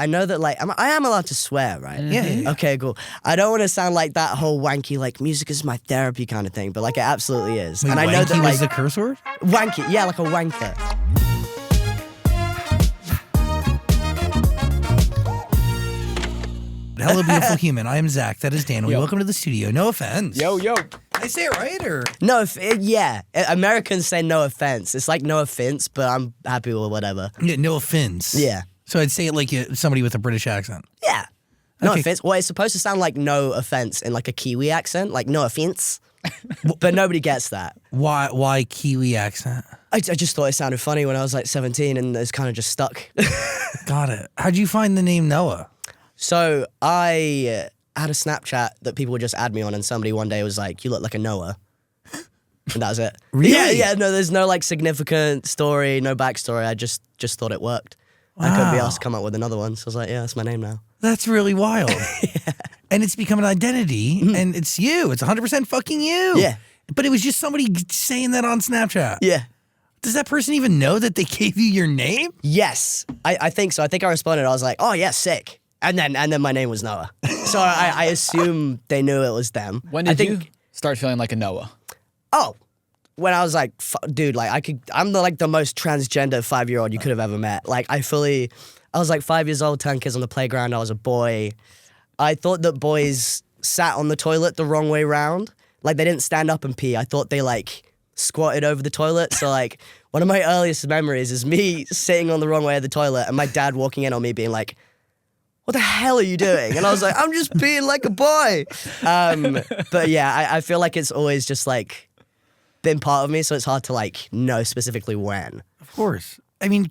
I know that, like, I am allowed to swear, right? Yeah. Okay, cool. I don't want to sound like that whole wanky, like, music is my therapy kind of thing, but, like, it absolutely is. Wait, and I know that, wanky like, was the curse word? wanky, yeah, like a wanker. Hello, beautiful human. I am Zach. That is Dan. Welcome to the studio. No offense. Yo. Did I say it right, or? No, yeah. Americans say no offense. It's like no offense, but I'm happy with whatever. Yeah, no offense. Yeah. So I'd say it like somebody with a British accent. Yeah. No Okay. offense. Well, it's supposed to sound like no offense in like a Kiwi accent, like no offense. But nobody gets that. Why Kiwi accent? I just thought it sounded funny when I was like 17 and it's kind of just stuck. Got it. How'd you find the name Noah? So I had a Snapchat that people would just add me on, and somebody one day was like, "You look like a Noah," and that was it. Really? Yeah. No, there's no like significant story, no backstory. I just thought it worked. I couldn't be asked to come up with another one, so I was like, "Yeah, that's my name now." That's really wild. And it's become an identity, and it's you. It's 100% fucking you. Yeah. But it was just somebody saying that on Snapchat. Yeah. Does that person even know that they gave you your name? Yes, I think so. I think I responded. I was like, "Oh yeah, sick." And then my name was Noah. So I assume they knew it was them. When did you start feeling like a Noah? Oh, when I was like, dude, like I'm the most transgender 5-year-old you could have ever met. Like I was like 5 years old, 10 kids on the playground. I was a boy. I thought that boys sat on the toilet the wrong way round. Like they didn't stand up and pee. I thought they like squatted over the toilet. So like one of my earliest memories is me sitting on the wrong way of the toilet and my dad walking in on me being like, "What the hell are you doing?" And I was like, "I'm just being like a boy." But yeah, I feel like it's always just like been part of me, so it's hard to like know specifically when. Of course. I mean,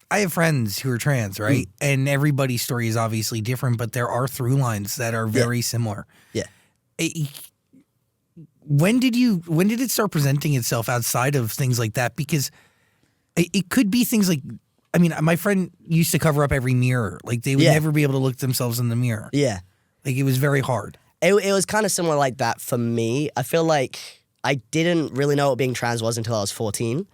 I have friends who are trans, right? And everybody's story is obviously different, but there are through lines that are very similar. Yeah. When did it start presenting itself outside of things like that? Because it could be things like, I mean, my friend used to cover up every mirror. Like they would never be able to look themselves in the mirror. Yeah. Like it was very hard. It was kind of similar like that for me. I feel like I didn't really know what being trans was until I was 14.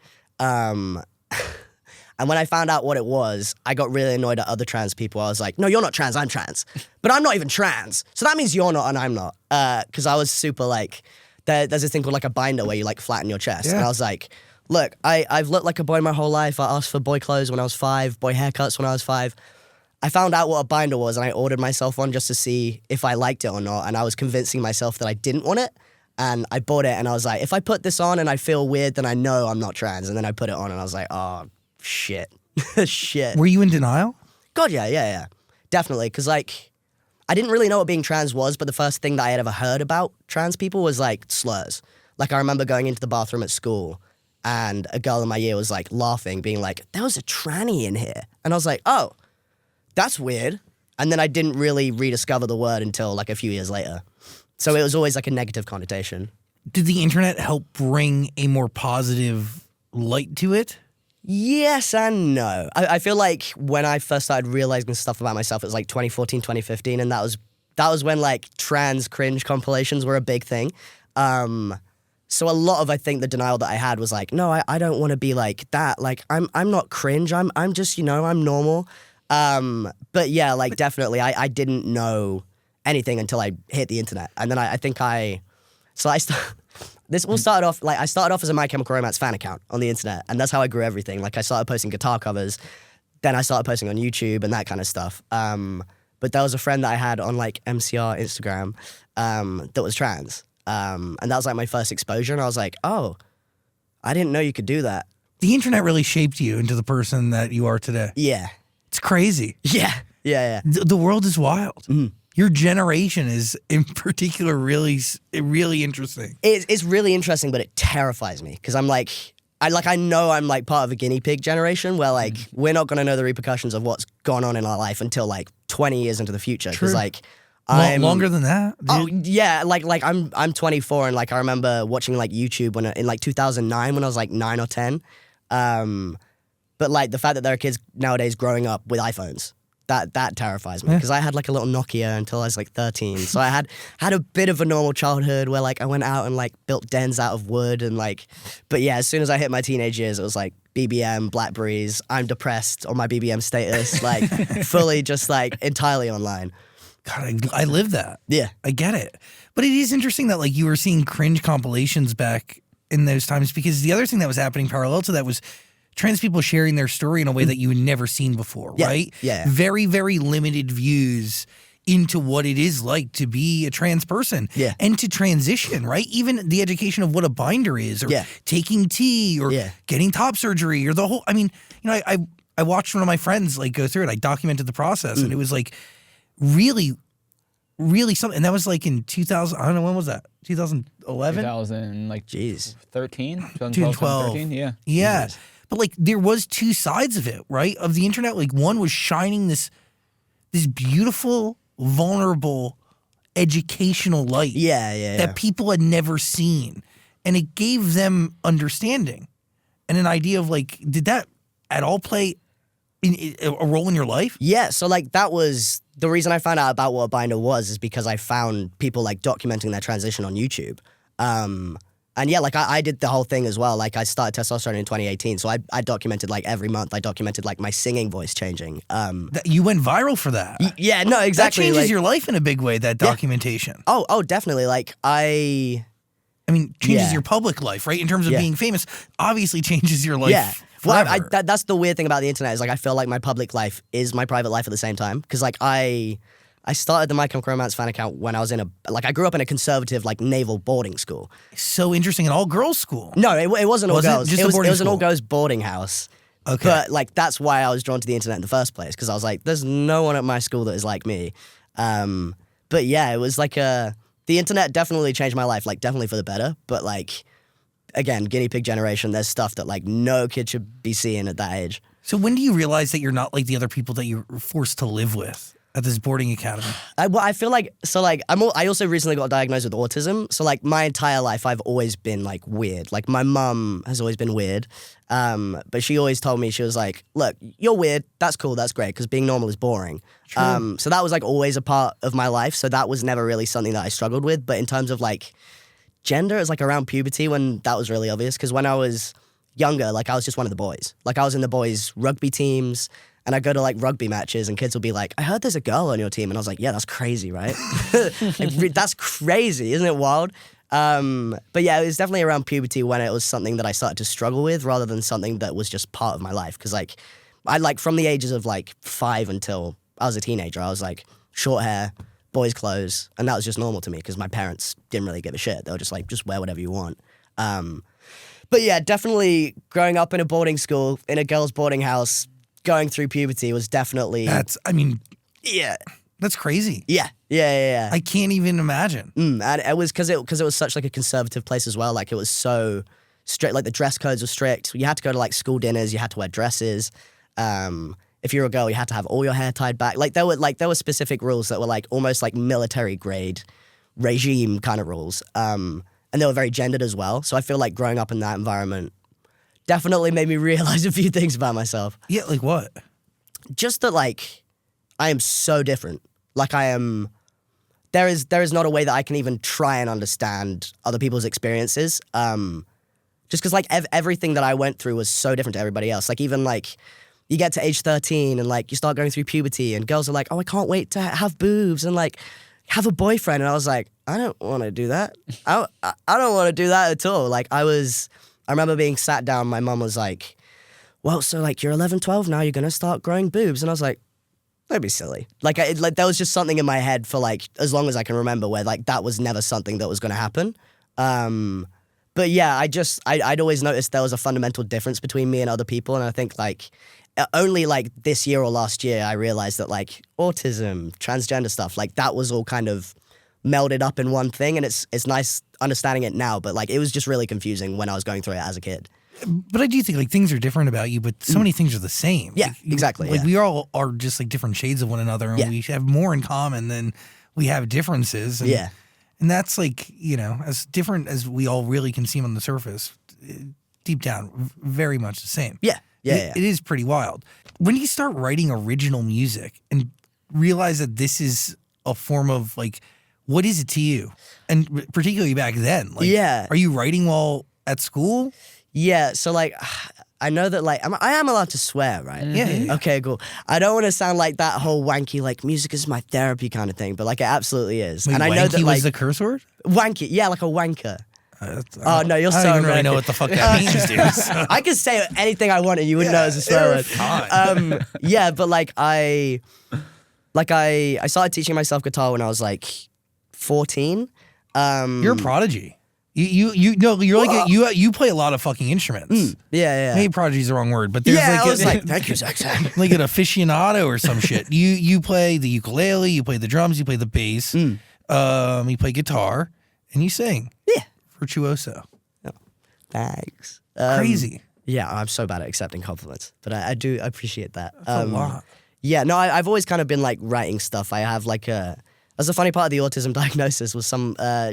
And when I found out what it was, I got really annoyed at other trans people. I was like, "No, you're not trans, I'm trans." But I'm not even trans. So that means you're not and I'm not. Because I was super like, there's this thing called like a binder where you like flatten your chest. Yeah. And I was like, look, I've looked like a boy my whole life. I asked for boy clothes when I was 5, boy haircuts when I was 5. I found out what a binder was and I ordered myself one just to see if I liked it or not. And I was convincing myself that I didn't want it. And I bought it and I was like, if I put this on and I feel weird, then I know I'm not trans. And then I put it on and I was like, oh, shit. Shit. Were you in denial? God, yeah. Definitely. Because, like, I didn't really know what being trans was, but the first thing that I had ever heard about trans people was, like, slurs. Like, I remember going into the bathroom at school and a girl in my year was, like, laughing, being like, "There was a tranny in here." And I was like, oh, that's weird. And then I didn't really rediscover the word until, like, a few years later. So it was always, like, a negative connotation. Did the internet help bring a more positive light to it? Yes and no. I feel like when I first started realizing stuff about myself, it was like 2014, 2015, and that was when like trans cringe compilations were a big thing. So a lot of I think the denial that I had was like, no, I don't want to be like that. Like I'm not cringe. I'm just I'm normal. But yeah, like definitely, I didn't know anything until I hit the internet, and then I started off as a My Chemical Romance fan account on the internet, and that's how I grew everything. Like I started posting guitar covers, then I started posting on YouTube and that kind of stuff. But there was a friend that I had on like MCR Instagram that was trans, and that was like my first exposure. And I was like, oh, I didn't know you could do that. The internet really shaped you into the person that you are today. Yeah, It's crazy. yeah. The world is wild. Your generation is, in particular, really interesting. It's really interesting, but it terrifies me because I'm like, I know I'm like part of a guinea pig generation where like we're not gonna know the repercussions of what's gone on in our life until like 20 years into the future. Because like I'm longer than that. Dude. Oh yeah, like I'm 24 and like I remember watching like YouTube in like 2009 when I was like 9 or 10. But like the fact that there are kids nowadays growing up with iPhones. that terrifies me because I had like a little Nokia until I was like 13. So I had a bit of a normal childhood where like I went out and like built dens out of wood and like, but yeah, as soon as I hit my teenage years, it was like BBM, Blackberries, I'm depressed on my BBM status, like fully just like entirely online. God, I live that. Yeah. I get it. But it is interesting that like you were seeing cringe compilations back in those times because the other thing that was happening parallel to that was trans people sharing their story in a way that you had never seen before, right? Yeah. Very, very limited views into what it is like to be a trans person and to transition, right? Even the education of what a binder is or taking tea or getting top surgery or the whole, I mean, you know, I watched one of my friends like go through it. I documented the process and it was like really, really something. And that was like in 2000, I don't know, when was that? 2011? 2000, like, jeez. 13? 2012, 13, yeah. Yeah. But like there was two sides of it, right? Of the internet, like one was shining this beautiful, vulnerable, educational light that people had never seen. And it gave them understanding and an idea of like, did that at all play a role in your life? Yeah, so like that was the reason I found out about what a binder was is because I found people like documenting their transition on YouTube. And yeah, like I did the whole thing as well. Like I started testosterone in 2018, so I documented like every month. I documented like my singing voice changing. You went viral for that. Yeah, no, exactly. That changes like, your life in a big way. That documentation. Oh, definitely. Like I mean, changes your public life, right? In terms of being famous, obviously changes your life. Yeah. Well, forever. that's the weird thing about the internet is like I feel like my public life is my private life at the same time because like I started the My Chemical Romance fan account when I was I grew up in a conservative like naval boarding school. So interesting, an all girls school. No, it wasn't all girls. It was an all girls boarding house. Okay, but like that's why I was drawn to the internet in the first place because I was like, there's no one at my school that is like me. But yeah, it was like the internet definitely changed my life, like definitely for the better. But like again, guinea pig generation. There's stuff that like no kid should be seeing at that age. So when do you realize that you're not like the other people that you're forced to live with at this boarding academy? I feel like, so like, I also recently got diagnosed with autism. So like my entire life, I've always been like weird. Like my mum has always been weird. But she always told me, she was like, look, you're weird. That's cool. That's great. Because being normal is boring. So that was like always a part of my life. So that was never really something that I struggled with. But in terms of like gender, it's like around puberty when that was really obvious. Because when I was younger, like I was just one of the boys. Like I was in the boys' rugby teams. And I go to like rugby matches and kids will be like, I heard there's a girl on your team. And I was like, yeah, that's crazy, right? That's crazy. Isn't it wild? But yeah, it was definitely around puberty when it was something that I started to struggle with rather than something that was just part of my life. Because like, I like from the ages of like 5 until I was a teenager, I was like short hair, boys' clothes. And that was just normal to me because my parents didn't really give a shit. They were just like, just wear whatever you want. But yeah, definitely growing up in a boarding school, in a girls' boarding house, going through puberty was definitely... That's crazy. Yeah. I can't even imagine. And it was because it was such like a conservative place as well. Like it was so strict, like the dress codes were strict. You had to go to like school dinners, you had to wear dresses. If you were a girl, you had to have all your hair tied back. Like there were specific rules that were like almost like military grade regime kind of rules. And they were very gendered as well. So I feel like growing up in that environment definitely made me realize a few things about myself. Yeah, like what? Just that, like, I am so different. Like, I am... There is not a way that I can even try and understand other people's experiences. Just because, like, everything that I went through was so different to everybody else. Like, even, like, you get to age 13 and, like, you start going through puberty and girls are like, oh, I can't wait to have boobs and, like, have a boyfriend. And I was like, I don't want to do that. I don't want to do that at all. Like, I remember being sat down, my mum was like, well, so like you're 11, 12 now, you're going to start growing boobs. And I was like, don't be silly. Like, there was just something in my head for like, as long as I can remember where like that was never something that was going to happen. But yeah, I'd always noticed there was a fundamental difference between me and other people. And I think like only like this year or last year, I realized that like autism, transgender stuff, like that was all kind of melded up in one thing, and it's nice understanding it now, but like it was just really confusing when I was going through it as a kid. But I do think like things are different about you, but so many things are the same. Yeah, like, exactly. Like we all are just like different shades of one another, and we have more in common than we have differences. And, and that's like, you know, as different as we all really can seem on the surface, deep down, very much the same. Yeah. Yeah, It is pretty wild. When do you start writing original music and realize that this is a form of like, what is it to you? And particularly back then, like, are you writing while at school? Yeah, so like, I know that like, I am allowed to swear, right? Yeah. Okay, cool. I don't want to sound like that whole wanky, like music is my therapy kind of thing, but like it absolutely is. Wait, and I wanky know that like was the curse word? wanky, yeah, like a wanker. Oh no, you're so I don't even really American. know what the fuck that means, dude. So. I could say anything I want and you wouldn't know it's a swear word. Yeah, but like I started teaching myself guitar when I was like 14. You're a prodigy. You know, you're like you play a lot of fucking instruments. Yeah. Maybe prodigy is the wrong word, but there's I was like, thank you, zachsang. like an aficionado or some shit. You play the ukulele, you play the drums, you play the bass, you play guitar, and you sing. Yeah. Virtuoso. Oh, thanks. Crazy. Yeah, I'm so bad at accepting compliments, but I do appreciate that. That's a lot. Yeah, no, I've always kind of been like writing stuff. I have like that's the funny part of the autism diagnosis was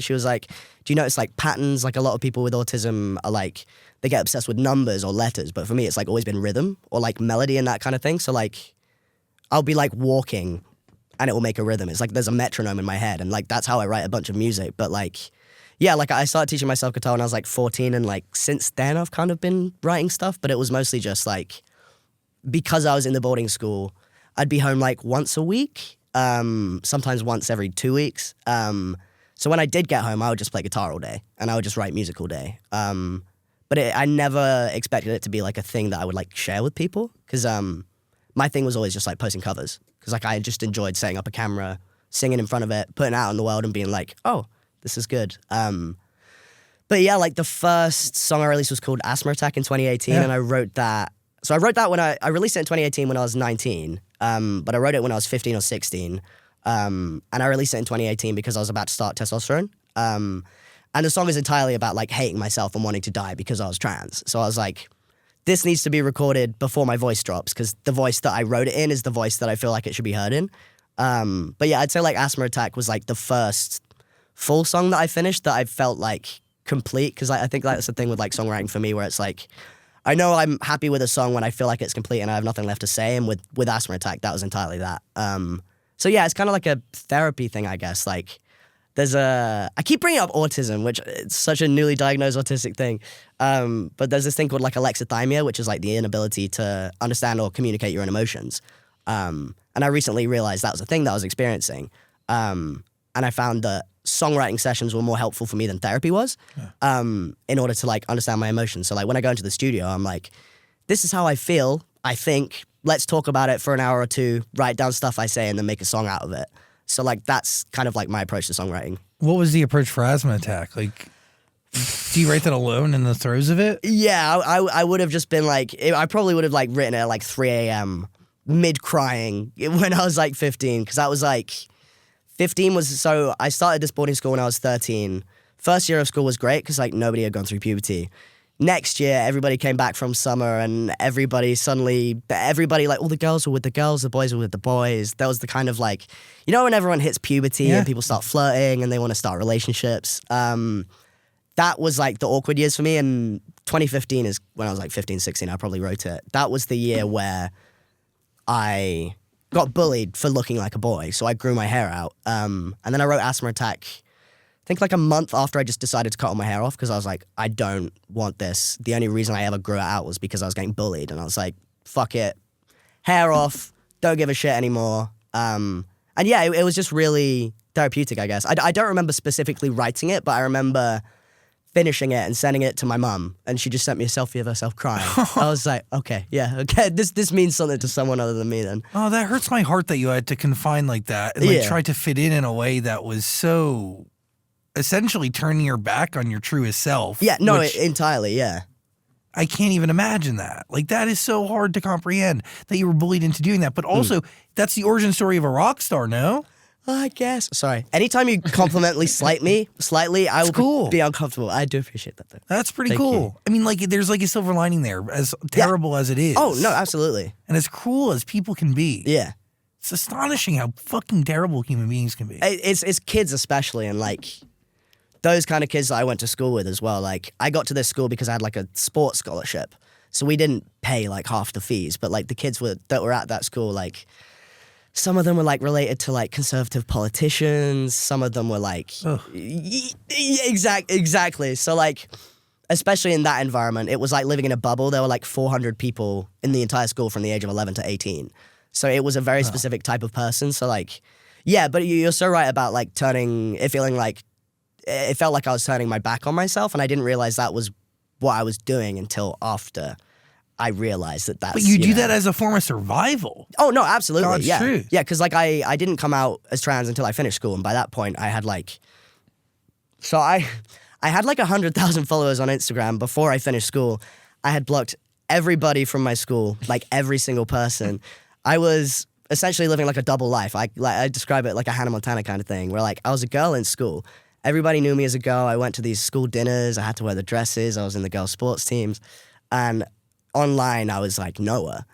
she was like, do you notice like patterns? Like a lot of people with autism are like, they get obsessed with numbers or letters, but for me it's like always been rhythm or like melody and that kind of thing. So like, I'll be like walking and it will make a rhythm. It's like there's a metronome in my head and like that's how I write a bunch of music. But like, yeah, like I started teaching myself guitar when I was like 14 and like since then I've kind of been writing stuff, but it was mostly just like, because I was in the boarding school, I'd be home like once a week, sometimes once every 2 weeks. So when I did get home, I would just play guitar all day and I would just write music all day. But I never expected it to be like a thing that I would like share with people because my thing was always just like posting covers because like I just enjoyed setting up a camera, singing in front of it, putting it out in the world and being like, oh, this is good. But yeah, like the first song I released was called Asthma Attack in 2018 and I wrote that. So I wrote that when I released it in 2018 when I was 19, but I wrote it when I was 15 or 16. And I released it in 2018 because I was about to start testosterone. And the song is entirely about like hating myself and wanting to die because I was trans. So I was like, this needs to be recorded before my voice drops because the voice that I wrote it in is the voice that I feel like it should be heard in. But yeah, I'd say like Asthma Attack was like the first full song that I finished that I felt like complete because I think that's the thing with like songwriting for me where it's like, I know I'm happy with a song when I feel like it's complete and I have nothing left to say. And with Asthma Attack, that was entirely that. So yeah, it's kind of like a therapy thing, I guess. Like I keep bringing up autism, which it's such a newly diagnosed autistic thing. But there's this thing called like alexithymia, which is like the inability to understand or communicate your own emotions. And I recently realized that was a thing that I was experiencing. And I found that songwriting sessions were more helpful for me than therapy was in order to like understand my emotions. So like when I go into the studio, I'm like, this is how I feel, I think. Let's talk about it for an hour or two, write down stuff I say, and then make a song out of it. So like that's kind of like my approach to songwriting. What was the approach for Asthma Attack? Like, do you write that alone in the throes of it? Yeah, I would have just been like, I probably would have like written it at like 3 a.m. mid-crying when I was like 15, because that was like, 15 was, so I started this boarding school when I was 13. First year of school was great because like nobody had gone through puberty. Next year, everybody came back from summer and everybody like all the girls were with the girls, the boys were with the boys. That was the kind of like, you know when everyone hits puberty and people start flirting and they want to start relationships. That was like the awkward years for me, and 2015 is when I was like 15, 16, I probably wrote it. That was the year where I got bullied for looking like a boy, so I grew my hair out. And then I wrote Asthma Attack, I think like a month after I just decided to cut all my hair off because I was like, I don't want this. The only reason I ever grew it out was because I was getting bullied, and I was like, fuck it, hair off, don't give a shit anymore. And yeah, it was just really therapeutic, I guess. I don't remember specifically writing it, but I remember finishing it and sending it to my mum, and she just sent me a selfie of herself crying. I was like, okay, this means something to someone other than me then. Oh, that hurts my heart that you had to confine like that and like try to fit in a way that was so essentially turning your back on your truest self. Yeah, no, entirely, yeah. I can't even imagine that. Like, that is so hard to comprehend that you were bullied into doing that. But also, that's the origin story of a rock star, no? I guess. Sorry. Anytime you complimentally slight me slightly, I will be uncomfortable. I do appreciate that, though. That's pretty cool. I mean, like, there's like a silver lining there, as terrible as it is. Oh, no, absolutely. And as cruel as people can be. Yeah. It's astonishing how fucking terrible human beings can be. It's kids especially, and like those kind of kids that I went to school with as well. Like, I got to this school because I had like a sports scholarship. So we didn't pay like half the fees, but like the kids that were at that school, like some of them were like related to like conservative politicians. Some of them were like, exactly. So like, especially in that environment, it was like living in a bubble. There were like 400 people in the entire school from the age of 11 to 18. So it was a very specific type of person. So like, yeah, but you're so right about like it felt like I was turning my back on myself, and I didn't realize that was what I was doing until after I realized that's... But you do that as a form of survival. Oh, no, absolutely, God's truth. Yeah, because like I didn't come out as trans until I finished school, and by that point I had like... So I had like 100,000 followers on Instagram before I finished school. I had blocked everybody from my school, like every single person. I was essentially living like a double life. I describe it like a Hannah Montana kind of thing, where like I was a girl in school. Everybody knew me as a girl. I went to these school dinners. I had to wear the dresses. I was in the girl sports teams. And online, I was like Noah.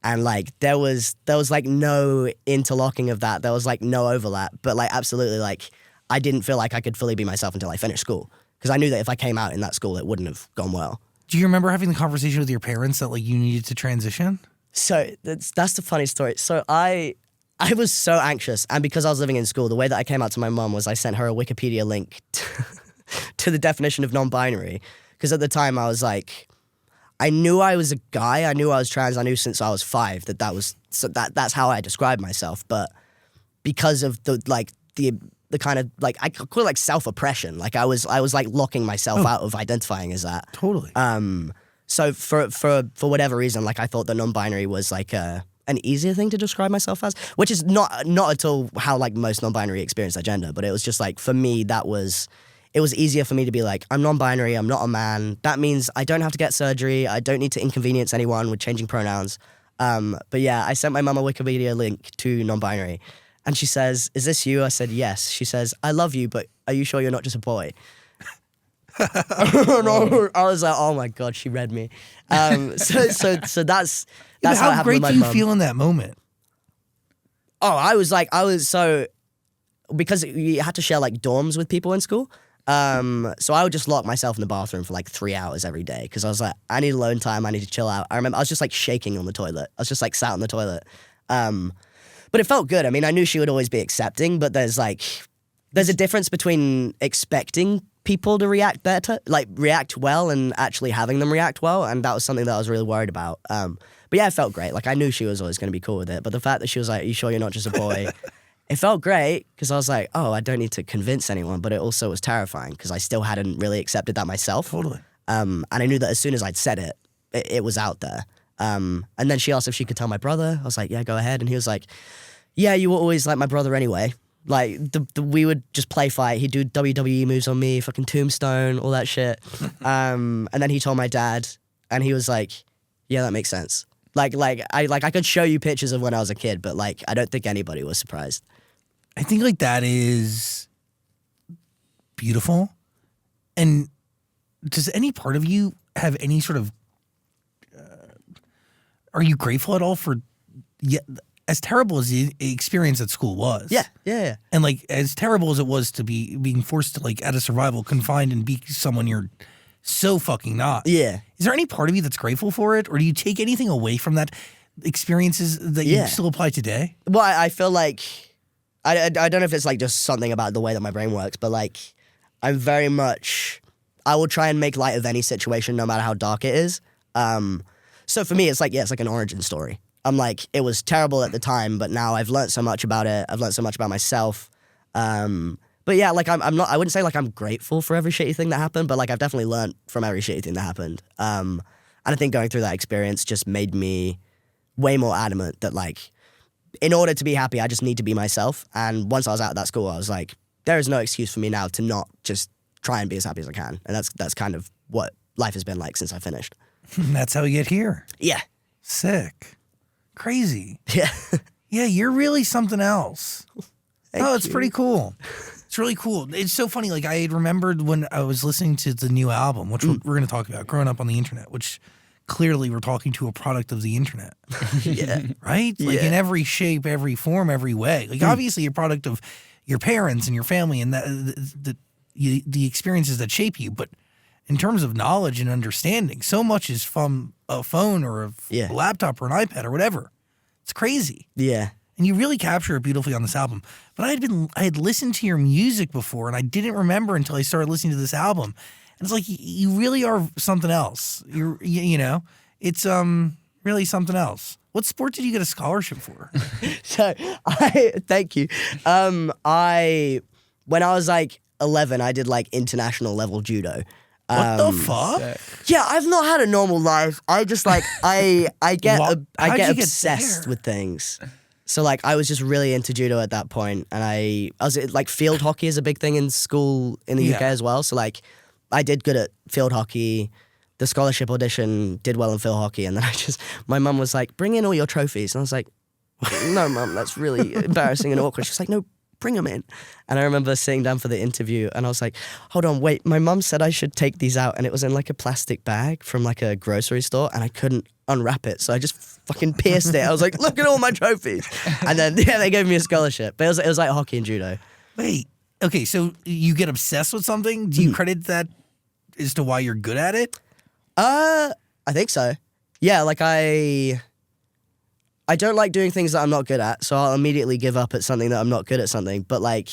And like there was like no interlocking of that. There was like no overlap. But like absolutely, like I didn't feel like I could fully be myself until I finished school. Because I knew that if I came out in that school, it wouldn't have gone well. Do you remember having the conversation with your parents that like you needed to transition? So that's the funny story. So I was so anxious, and because I was living in school, the way that I came out to my mom was I sent her a Wikipedia link to the definition of non-binary. Because at the time I was like, I knew I was a guy, I knew I was trans, I knew since I was 5 that's how I described myself. But because of the kind of like I could call it like self-oppression, like I was like locking myself out of identifying as that. Totally. So for whatever reason, like I thought that non-binary was like an easier thing to describe myself as, which is not at all how like most non-binary experience their gender, but it was just like for me it was easier for me to be like, I'm non-binary, I'm not a man. That means I don't have to get surgery, I don't need to inconvenience anyone with changing pronouns. But yeah, I sent my mum a Wikipedia link to non-binary, and she says, "Is this you?" I said, "Yes." She says, "I love you, but are you sure you're not just a boy?" No, I was like, oh my God, she read me. So that's how how great do you feel in that moment? Oh, so because you had to share like dorms with people in school. So I would just lock myself in the bathroom for like 3 hours every day because I was like, I need alone time, I need to chill out. I remember I was just like shaking on the toilet. I was just like sat on the toilet. But it felt good. I mean, I knew she would always be accepting, but there's a difference between expecting people to react better, like react well, and actually having them react well, and that was something that I was really worried about. But yeah, it felt great. Like I knew she was always going to be cool with it, but the fact that she was like, "Are you sure you're not just a boy?" It felt great because I was like, "Oh, I don't need to convince anyone," but it also was terrifying because I still hadn't really accepted that myself. Totally. And I knew that as soon as I'd said it, it was out there. And then she asked if she could tell my brother. I was like, "Yeah, go ahead," and he was like, "Yeah, you were always like my brother anyway." Like, we would just play fight. He'd do WWE moves on me, fucking tombstone, all that shit. And then he told my dad, and he was like, yeah, that makes sense. I could show you pictures of when I was a kid, but, like, I don't think anybody was surprised. I think, like, that is beautiful. And does any part of you have any sort of... are you grateful at all for... as terrible as the experience at school was. Yeah. And like as terrible as it was to be being forced to like out of survival, confined and be someone you're so fucking not. Yeah. Is there any part of you that's grateful for it? Or do you take anything away from that experiences that you still apply today? Well, I feel like, I don't know if it's like just something about the way that my brain works, but like I'm very much, I will try and make light of any situation no matter how dark it is. So for me, it's like, it's like an origin story. I'm like, it was terrible at the time, but now I've learned so much about it. I've learned so much about myself. But yeah, like I'm not, I wouldn't say like I'm grateful for every shitty thing that happened, but like I've definitely learned from every shitty thing that happened. And I think going through that experience just made me way more adamant that like, in order to be happy, I just need to be myself. And once I was out of that school, I was like, there is no excuse for me now to not just try and be as happy as I can. And that's kind of what life has been like since I finished. That's how we get here. Yeah. Sick. Crazy. Yeah. Yeah, you're really something else. It's you. pretty cool. It's really cool. It's so funny. Like I had remembered when I was listening to the new album, which we're going to talk about, Growing Up on the Internet, which clearly we're talking to a product of the internet. Yeah. Right? Like in every shape, every form, every way. Like obviously a product of your parents and your family and the experiences that shape you. But in terms of knowledge and understanding, so much is from a phone or a laptop or an iPad or whatever. It's crazy. Yeah. And you really capture it beautifully on this album. But I had listened to your music before, and I didn't remember until I started listening to this album. And it's like you really are something else. You know, it's really something else. What sport did you get a scholarship for? So thank you. When I was like 11, I did like international level judo. What the fuck? Yeah, I've not had a normal life. I just like I get obsessed with things. So like I was just really into judo at that point, and I was like field hockey is a big thing in school in the UK as well. So like I did good at field hockey. The scholarship audition did well in field hockey, and then my mum was like, "Bring in all your trophies," and I was like, "No, mum, that's really embarrassing and awkward." She's like, "No, bring them in." And I remember sitting down for the interview, and I was like, "Hold on, wait." My mum said I should take these out, and it was in like a plastic bag from like a grocery store, and I couldn't unwrap it, so I just fucking pierced it. I was like, "Look at all my trophies," and then they gave me a scholarship. But it was like hockey and judo. Wait, okay, so you get obsessed with something? Do you credit that as to why you're good at it? I think so. Yeah, like I don't like doing things that I'm not good at, so I'll immediately give up at something that I'm not good at something. But like,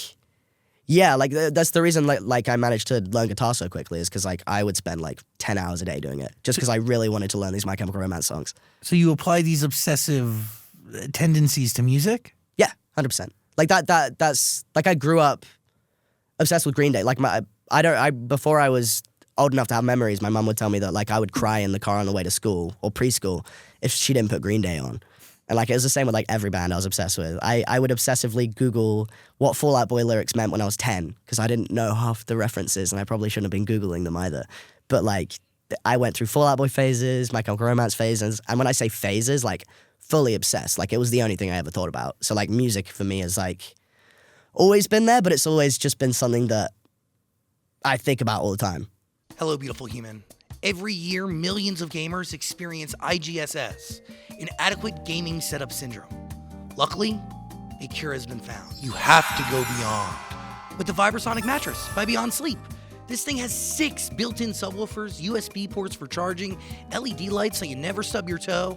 yeah, like that's the reason like I managed to learn guitar so quickly is because like I would spend like 10 hours a day doing it just because I really wanted to learn these My Chemical Romance songs. So you apply these obsessive tendencies to music? Yeah, 100%. Like that's like I grew up obsessed with Green Day. Like before I was old enough to have memories, my mum would tell me that like I would cry in the car on the way to school or preschool if she didn't put Green Day on. And like it was the same with like every band I was obsessed with. I would obsessively Google what Fall Out Boy lyrics meant when I was 10 because I didn't know half the references and I probably shouldn't have been Googling them either. But like I went through Fall Out Boy phases, My Chemical Romance phases, and when I say phases, like fully obsessed. Like it was the only thing I ever thought about. So like music for me has like always been there, but it's always just been something that I think about all the time. Hello, beautiful human. Every year, millions of gamers experience IGSS, inadequate gaming setup syndrome. Luckily, a cure has been found. You have to go beyond. With the Vibrasonic mattress by Beyond Sleep. This thing has 6 built-in subwoofers, USB ports for charging, LED lights so you never stub your toe.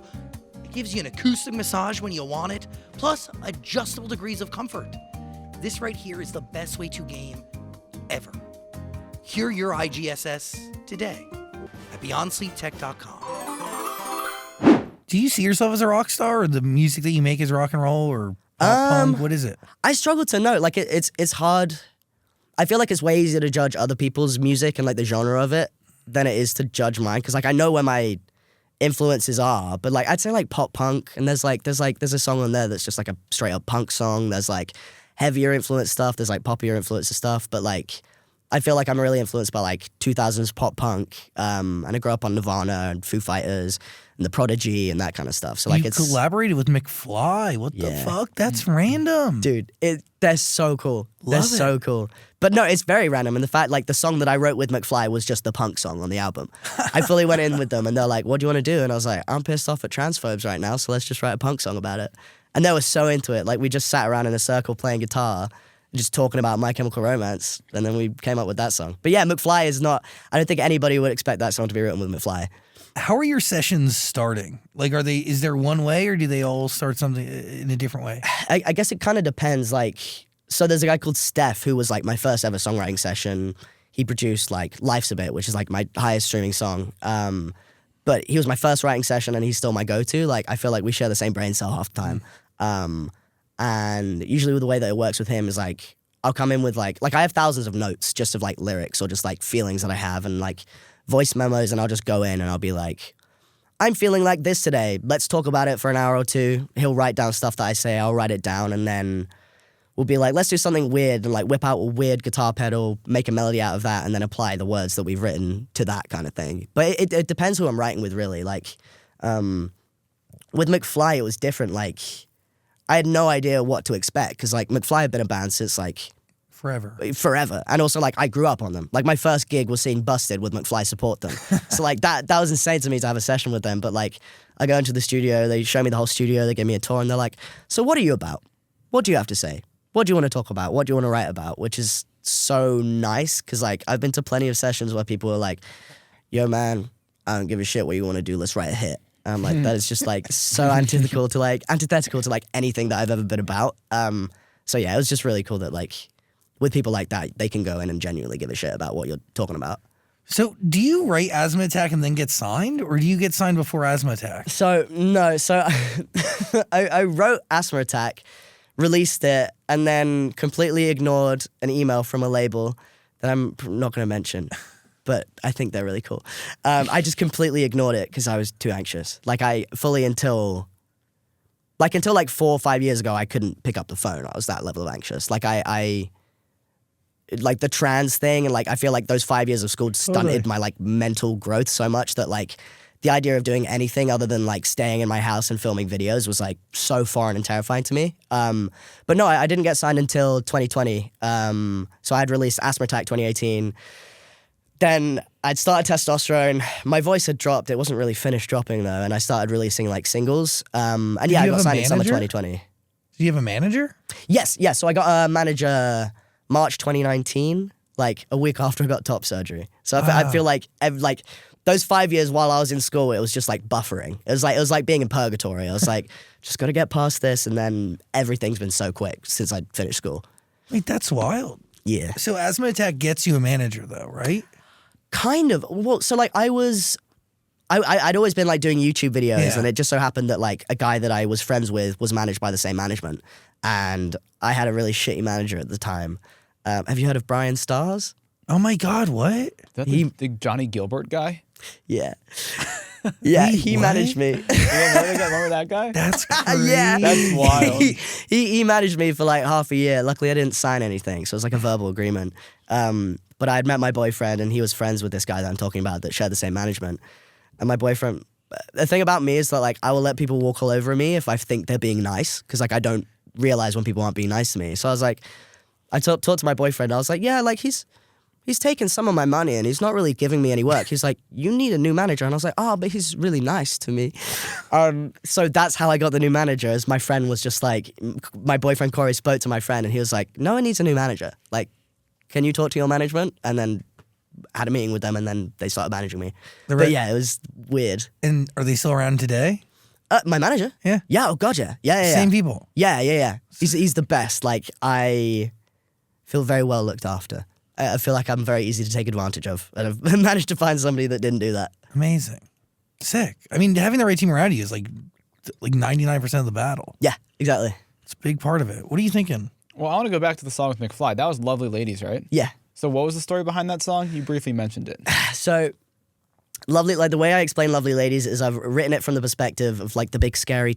It gives you an acoustic massage when you want it, plus adjustable degrees of comfort. This right here is the best way to game ever. Cure your IGSS today at BeyondSleepTech.com. Do you see yourself as a rock star, or the music that you make is rock and roll or pop punk? What is it? I struggle to know. Like it's hard. I feel like it's way easier to judge other people's music and like the genre of it than it is to judge mine. Because like I know where my influences are, but like I'd say like pop punk, and there's a song on there that's just like a straight up punk song. There's like heavier influence stuff. There's like poppier influence stuff, but like. I feel like I'm really influenced by like 2000s pop punk, and I grew up on Nirvana and Foo Fighters and The Prodigy and that kind of stuff. So like you collaborated with McFly. What the fuck? That's random, dude. They're so cool. They're so cool. But no, it's very random. And the fact like the song that I wrote with McFly was just the punk song on the album. I fully went in with them, and they're like, "What do you want to do?" And I was like, "I'm pissed off at transphobes right now, so let's just write a punk song about it." And they were so into it. Like we just sat around in a circle playing guitar. Just talking about My Chemical Romance, and then we came up with that song. But yeah, McFly is not, I don't think anybody would expect that song to be written with McFly. How are your sessions starting? Like, is there one way, or do they all start something in a different way? I guess it kind of depends. Like, so there's a guy called Steph who was like my first ever songwriting session. He produced like Life's a Bit, which is like my highest streaming song. But he was my first writing session, and he's still my go-to. Like, I feel like we share the same brain cell half the time. And usually the way that it works with him is like, I'll come in with like I have thousands of notes just of like lyrics or just like feelings that I have and like voice memos, and I'll just go in and I'll be like, I'm feeling like this today. Let's talk about it for an hour or two. He'll write down stuff that I say, I'll write it down, and then we'll be like, let's do something weird and like whip out a weird guitar pedal, make a melody out of that, and then apply the words that we've written to that kind of thing. But it depends who I'm writing with, really. Like with McFly, it was different. Like I had no idea what to expect because like McFly had been a band since like forever. And also like I grew up on them. Like my first gig was seeing Busted with McFly support them. So like that was insane to me to have a session with them. But like I go into the studio, they show me the whole studio, they give me a tour, and they're like, so what are you about? What do you have to say? What do you want to talk about? What do you want to write about? Which is so nice because like I've been to plenty of sessions where people are like, yo man, I don't give a shit what you want to do. Let's write a hit. I'm like, that is just like so antithetical to like anything that I've ever been about. So yeah, it was just really cool that like with people like that, they can go in and genuinely give a shit about what you're talking about. So do you write Asthma Attack and then get signed, or do you get signed before Asthma Attack? So no, so I wrote Asthma Attack, released it, and then completely ignored an email from a label that I'm not going to mention, but I think they're really cool. I just completely ignored it because I was too anxious. Like until like 4 or 5 years ago, I couldn't pick up the phone. I was that level of anxious. Like I like the trans thing, and like I feel like those 5 years of school stunted my like mental growth so much that like the idea of doing anything other than like staying in my house and filming videos was like so foreign and terrifying to me. But no, I didn't get signed until 2020. So I had released Asthma Attack 2018. Then I'd started Testosterone. My voice had dropped. It wasn't really finished dropping though, and I started releasing like singles. And yeah, I got signed in summer 2020. Do you have a manager? Yes. So I got a manager March 2019, like a week after I got top surgery. So I feel like those 5 years while I was in school, it was just like buffering. It was like being in purgatory. I was like, just got to get past this, and then everything's been so quick since I finished school. Wait, that's wild. Yeah. So Asthma Attack gets you a manager though, right? Kind of. Well, so like I'd always been like doing YouTube videos, and it just so happened that like a guy that I was friends with was managed by the same management, and I had a really shitty manager at the time. Have you heard of Brian Stars? Oh my God, what? Is that the Johnny Gilbert guy? Yeah. Yeah, Wait, he what? managed me. Remember that guy? That's crazy. Yeah. That's wild. He managed me for like half a year. Luckily, I didn't sign anything, so it was like a verbal agreement. But I had met my boyfriend, and he was friends with this guy that I'm talking about that shared the same management. And my boyfriend, the thing about me is that like I will let people walk all over me if I think they're being nice, because like I don't realize when people aren't being nice to me. So I was like, I talked to my boyfriend. I was like, yeah, like he's taken some of my money and he's not really giving me any work. He's like, you need a new manager. And I was like, oh, but he's really nice to me. So that's how I got the new manager. As my friend was just like, my boyfriend Corey spoke to my friend and he was like, no one needs a new manager. Like, can you talk to your management? And then had a meeting with them and then they started managing me. But yeah, it was weird. And are they still around today? My manager? Yeah. Yeah, oh God, yeah. Yeah. Same people? Yeah. He's the best. Like, I feel very well looked after. I feel like I'm very easy to take advantage of, and I've managed to find somebody that didn't do that. Amazing. Sick. I mean, having the right team around you is like 99% of the battle. Yeah, exactly. It's a big part of it. What are you thinking? Well, I want to go back to the song with McFly. That was Lovely Ladies, right? Yeah. So what was the story behind that song? You briefly mentioned it. So, lovely, like the way I explain Lovely Ladies is I've written it from the perspective of like the big scary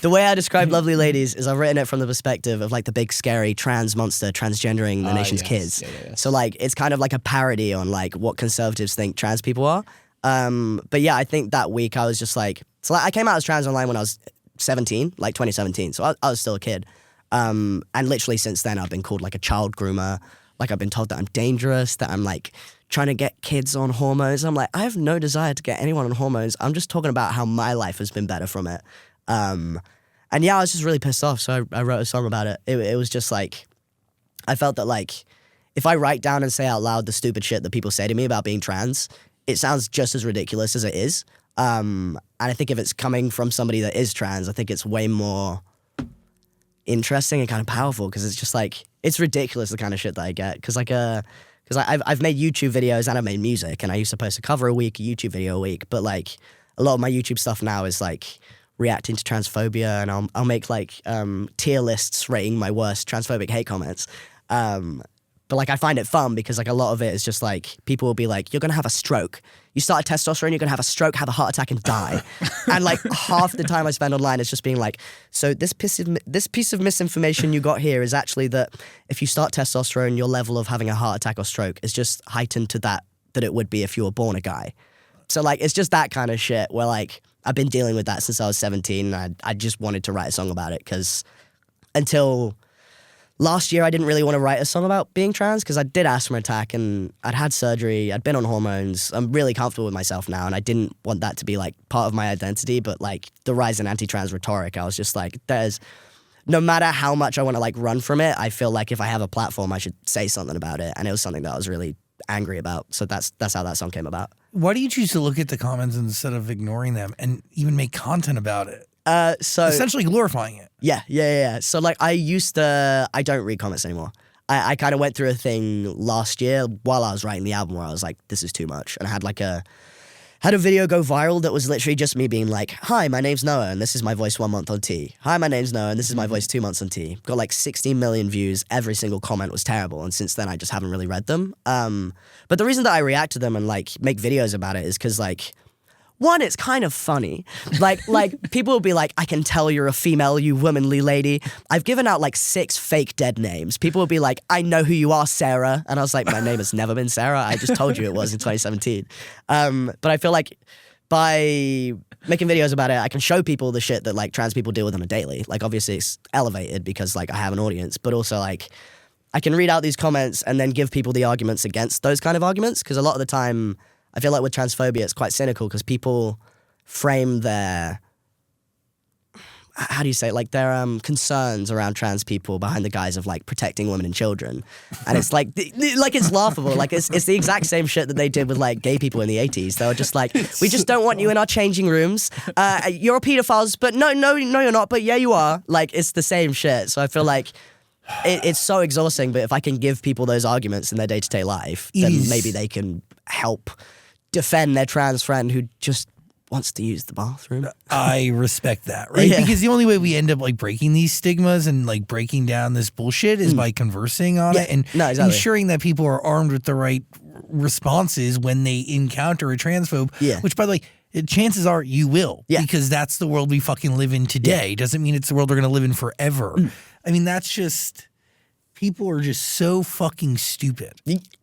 The way I describe Lovely Ladies is I've written it from the perspective of like the big scary trans monster transgendering the nation's kids. Yeah. So like it's kind of like a parody on like what conservatives think trans people are. But yeah, I think that week I was just like, so like I came out as trans online when I was 17, like 2017. So I was still a kid. And literally since then I've been called like a child groomer. Like I've been told that I'm dangerous, that I'm like trying to get kids on hormones. I'm like, I have no desire to get anyone on hormones. I'm just talking about how my life has been better from it. And yeah, I was just really pissed off. So I wrote a song about it. It was just like, I felt that like, if I write down and say out loud the stupid shit that people say to me about being trans, it sounds just as ridiculous as it is. And I think if it's coming from somebody that is trans, I think it's way more interesting and kind of powerful because it's just like, it's ridiculous the kind of shit that I get. Because I've made YouTube videos and I've made music and I used to post a cover a week, a YouTube video a week. But like a lot of my YouTube stuff now is like reacting to transphobia, and I'll make like tier lists rating my worst transphobic hate comments. But like I find it fun because like a lot of it is just like people will be like, you're gonna have a stroke. You start a testosterone, you're gonna have a stroke, have a heart attack, and die. And like half the time I spend online is just being like, so this piece of misinformation you got here is actually that if you start testosterone, your level of having a heart attack or stroke is just heightened to that it would be if you were born a guy. So like it's just that kind of shit where like I've been dealing with that since I was 17, and I just wanted to write a song about it because until last year I didn't really want to write a song about being trans because I did asthma attack and I'd had surgery, I'd been on hormones. I'm really comfortable with myself now, and I didn't want that to be like part of my identity, but like the rise in anti-trans rhetoric, I was just like, no matter how much I want to like run from it, I feel like if I have a platform, I should say something about it, and it was something that I was really angry about. So that's how that song came about. Why do you choose to look at the comments instead of ignoring them and even make content about it? So essentially glorifying it. Yeah. So like I don't read comments anymore. I kind of went through a thing last year while I was writing the album where I was like, this is too much. And I had had a video go viral that was literally just me being like, hi, my name's Noah and this is my voice 1 month on T. Hi, my name's Noah and this is my voice 2 months on T. Got like 16 million views. Every single comment was terrible. And since then, I just haven't really read them. But the reason that I react to them and like make videos about it is because like, one, it's kind of funny. Like people will be like, I can tell you're a female, you womanly lady. I've given out like 6 fake dead names. People will be like, I know who you are, Sarah. And I was like, my name has never been Sarah. I just told you it was in 2017. But I feel like by making videos about it, I can show people the shit that like trans people deal with on a daily. Like obviously it's elevated because like I have an audience, but also like I can read out these comments and then give people the arguments against those kind of arguments. Because a lot of the time, I feel like with transphobia, it's quite cynical because people frame their, how do you say it? Like their concerns around trans people behind the guise of like protecting women and children. And it's like it's laughable. Like it's the exact same shit that they did with like gay people in the 80s. They were just like, we just don't want you in our changing rooms. You're a pedophile, but no, you're not. But yeah, you are. Like it's the same shit. So I feel like it's so exhausting. But if I can give people those arguments in their day-to-day life, then maybe they can help defend their trans friend who just wants to use the bathroom. I respect that, right? Yeah. Because the only way we end up like breaking these stigmas and like breaking down this bullshit is by conversing on it and ensuring that people are armed with the right responses when they encounter a transphobe. Yeah. Which, by the way, chances are you will, because that's the world we fucking live in today. Doesn't mean it's the world we're going to live in forever. I mean, that's just, people are just so fucking stupid.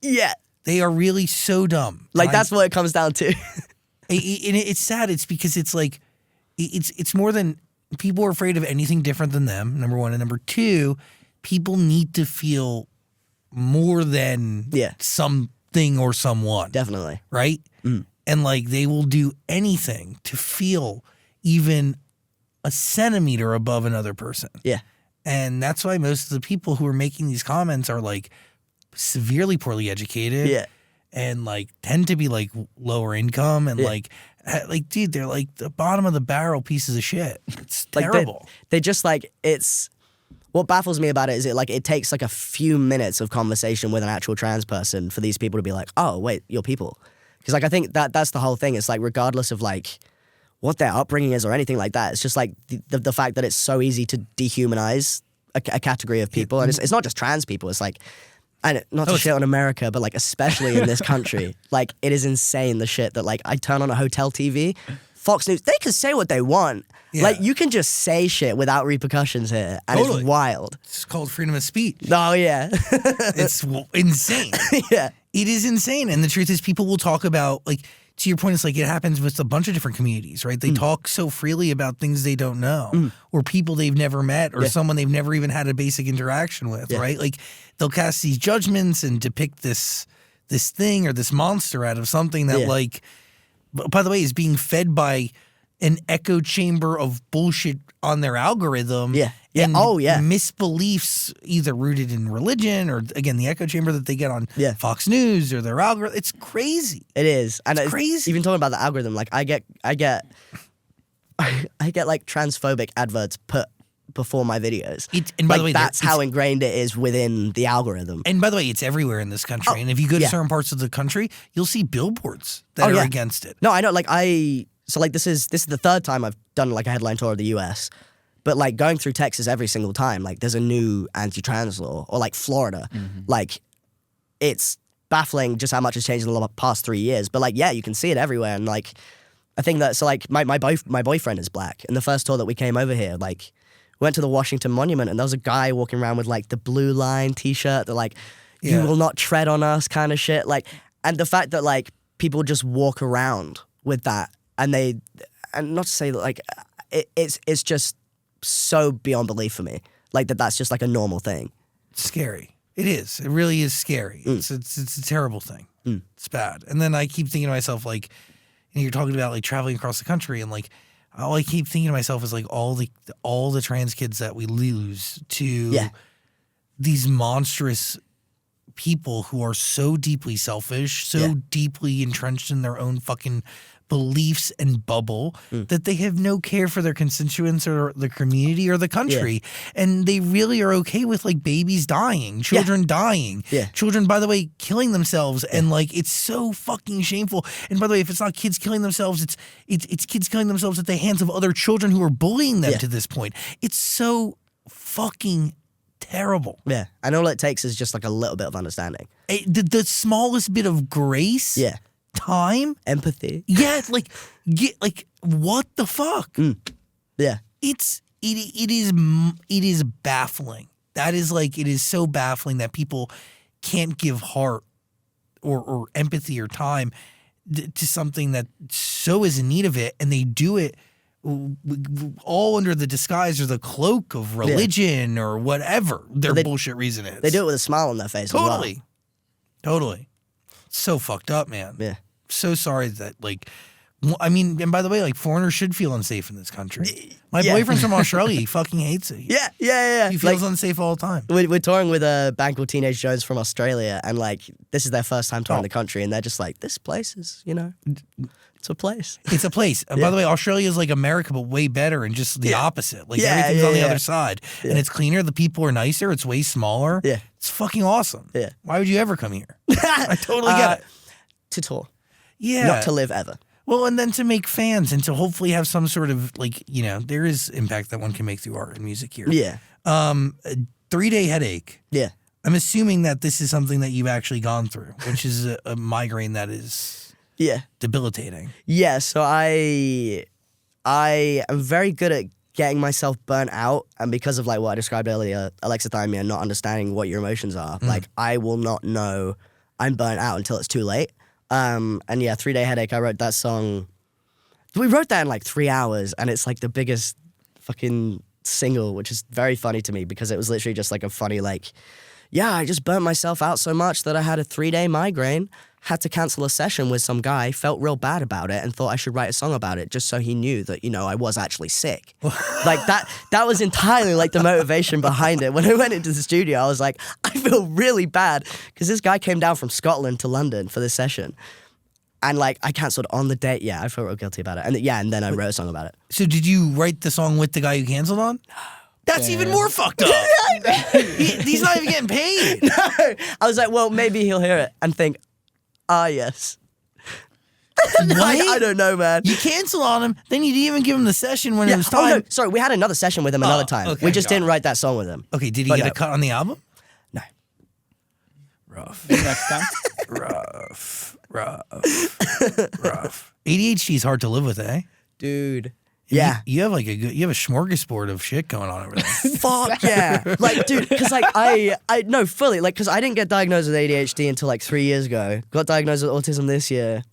Yeah. They are really so dumb. Like, that's what it comes down to. It's sad. It's because it's like, it's more than, people are afraid of anything different than them, number one. And number two, people need to feel more than something or someone. Definitely. Right? And like, they will do anything to feel even a centimeter above another person. Yeah. And that's why most of the people who are making these comments are like, severely poorly educated, and like tend to be like lower income and like dude, they're like the bottom of the barrel pieces of shit. It's terrible. Like they just like, it's what baffles me about it is it takes like a few minutes of conversation with an actual trans person for these people to be like, oh wait, you're people. Because like I think that's the whole thing. It's like regardless of like what their upbringing is or anything like that, it's just like the fact that it's so easy to dehumanize a category of people, and it's not just trans people. It's like. And not to shit on America, but like especially in this country, like it is insane the shit that like I turn on a hotel TV, Fox News, they can say what they want. Yeah. Like you can just say shit without repercussions here, and it's wild. It's called freedom of speech. Oh yeah, it's insane. Yeah, it is insane. And the truth is, people will talk about like. To your point, it's like it happens with a bunch of different communities, right? They talk so freely about things they don't know or people they've never met or someone they've never even had a basic interaction with, right? Like they'll cast these judgments and depict this thing or this monster out of something that like, by the way, is being fed by an echo chamber of bullshit on their algorithm. Yeah. And misbeliefs either rooted in religion or, again, the echo chamber that they get on Fox News or their algorithm. It's crazy. It is. And it's crazy. Even talking about the algorithm, like I get like transphobic adverts put before my videos. And by the way, that's how ingrained it is within the algorithm. And by the way, it's everywhere in this country. And if you go to certain parts of the country, you'll see billboards that are against it. No, I know. So like this is the third time I've done like a headline tour of the US. But like going through Texas every single time, like there's a new anti-trans law, or like Florida, like it's baffling just how much has changed in the past 3 years. But like, yeah, you can see it everywhere. And like, I think that, so like my boyfriend is black. And the first tour that we came over here, like we went to the Washington Monument and there was a guy walking around with like the Blue Line t-shirt that like, you will not tread on us kind of shit. Like, and the fact that like people just walk around with that and not to say that like, it's just so beyond belief for me. Like that's just like a normal thing. It's scary. It is. It really is scary. It's a terrible thing. It's bad. And then I keep thinking to myself, like, you're talking about like traveling across the country, and like all I keep thinking to myself is like all the trans kids that we lose to these monstrous people who are so deeply selfish, so deeply entrenched in their own fucking beliefs and bubble that they have no care for their constituents or the community or the country. And they really are okay with like babies dying, children dying, children, by the way, killing themselves. And like, it's so fucking shameful. And by the way, if it's not kids killing themselves, it's kids killing themselves at the hands of other children who are bullying them to this point. It's so fucking terrible. Yeah. And all it takes is just like a little bit of understanding. The smallest bit of grace. Yeah. Time, empathy, like what the fuck? Yeah, it is baffling. That is like, it is so baffling that people can't give heart or empathy or time to something that so is in need of it, and they do it all under the disguise or the cloak of religion or whatever their bullshit reason is. They do it with a smile on their face. Totally, totally. So fucked up, man. Yeah. So sorry that, like, I mean, and by the way, like, foreigners should feel unsafe in this country. My boyfriend's from Australia. He fucking hates it. Yeah. He feels unsafe all the time. We're touring with a band called Teenage Jones from Australia, and like, this is their first time touring the country, and they're just like, this place is, it's a place. It's a place. By the way, Australia is like America, but way better and just the opposite. Like, everything's on the other side. And it's cleaner. The people are nicer. It's way smaller. Yeah. It's fucking awesome. Yeah. Why would you ever come here? I totally get it. To tour. Yeah. Not to live ever. Well, and then to make fans and to hopefully have some sort of, like, there is impact that one can make through art and music here. Yeah. 3-day headache. Yeah. I'm assuming that this is something that you've actually gone through, which is a migraine that is debilitating. Yeah, so I am very good at getting myself burnt out, and because of like what I described earlier, alexithymia, not understanding what your emotions are, like I will not know I'm burnt out until it's too late. And 3-day headache, I wrote that song. We wrote that in like 3 hours, and it's like the biggest fucking single, which is very funny to me because it was literally just like a funny like, I just burnt myself out so much that I had a 3-day migraine, had to cancel a session with some guy, felt real bad about it, and thought I should write a song about it just so he knew that, I was actually sick. Like that was entirely like the motivation behind it. When I went into the studio, I was like, I feel really bad because this guy came down from Scotland to London for this session. And like I cancelled on the date. Yeah, I feel real guilty about it. And then I wrote a song about it. So did you write the song with the guy you canceled on? That's even more fucked up. He's not even getting paid. No. I was like, well, maybe he'll hear it and think, yes. I don't know, man. You cancel on him, then you didn't even give him the session when it was time. Oh, no, sorry, we had another session with him another time. Okay, we just didn't write that song with him. Okay, did he get a cut on the album? No. Rough. Next time. Rough. ADHD is hard to live with, eh? Dude. Yeah. You have like you have a smorgasbord of shit going on over there. Fuck yeah. Like, dude, because like I no, fully, like, because I didn't get diagnosed with ADHD until like 3 years ago. Got diagnosed with autism this year.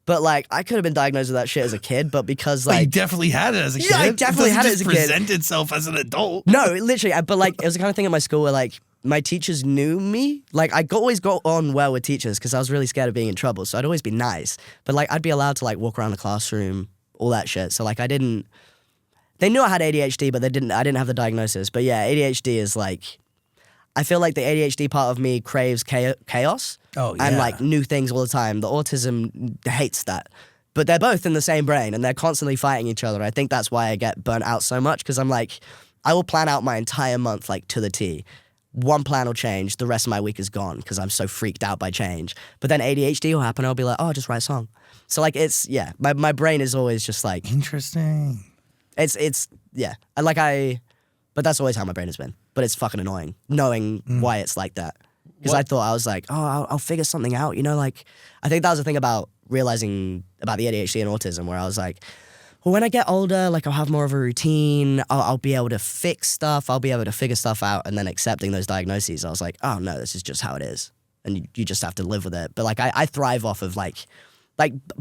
But like, I could have been diagnosed with that shit as a kid, but because like... you definitely had it as a kid. Yeah, I definitely had it as a kid. It doesn't present itself as an adult. No, literally, but like, it was the kind of thing at my school where like, my teachers knew me. Like, I always got on well with teachers because I was really scared of being in trouble, so I'd always be nice. But like, I'd be allowed to like walk around the classroom, all that shit. So like, they knew I had ADHD, but I didn't have the diagnosis. But yeah, ADHD is like, I feel like the ADHD part of me craves chaos and like new things all the time. The autism hates that. But they're both in the same brain and they're constantly fighting each other. I think that's why I get burnt out so much because I'm like, I will plan out my entire month like to the T. One plan will change, the rest of my week is gone because I'm so freaked out by change. But then ADHD will happen, I'll be like, just write a song. So like it's, my brain is always just like... Interesting. It's but that's always how my brain has been. But it's fucking annoying knowing why it's like that. Because I thought I was like, I'll figure something out, like, I think that was the thing about realizing about the ADHD and autism where I was like, well, when I get older, like I'll have more of a routine, I'll be able to fix stuff, I'll be able to figure stuff out, and then accepting those diagnoses, I was like, oh no, this is just how it is. And you just have to live with it. But like, I thrive off of like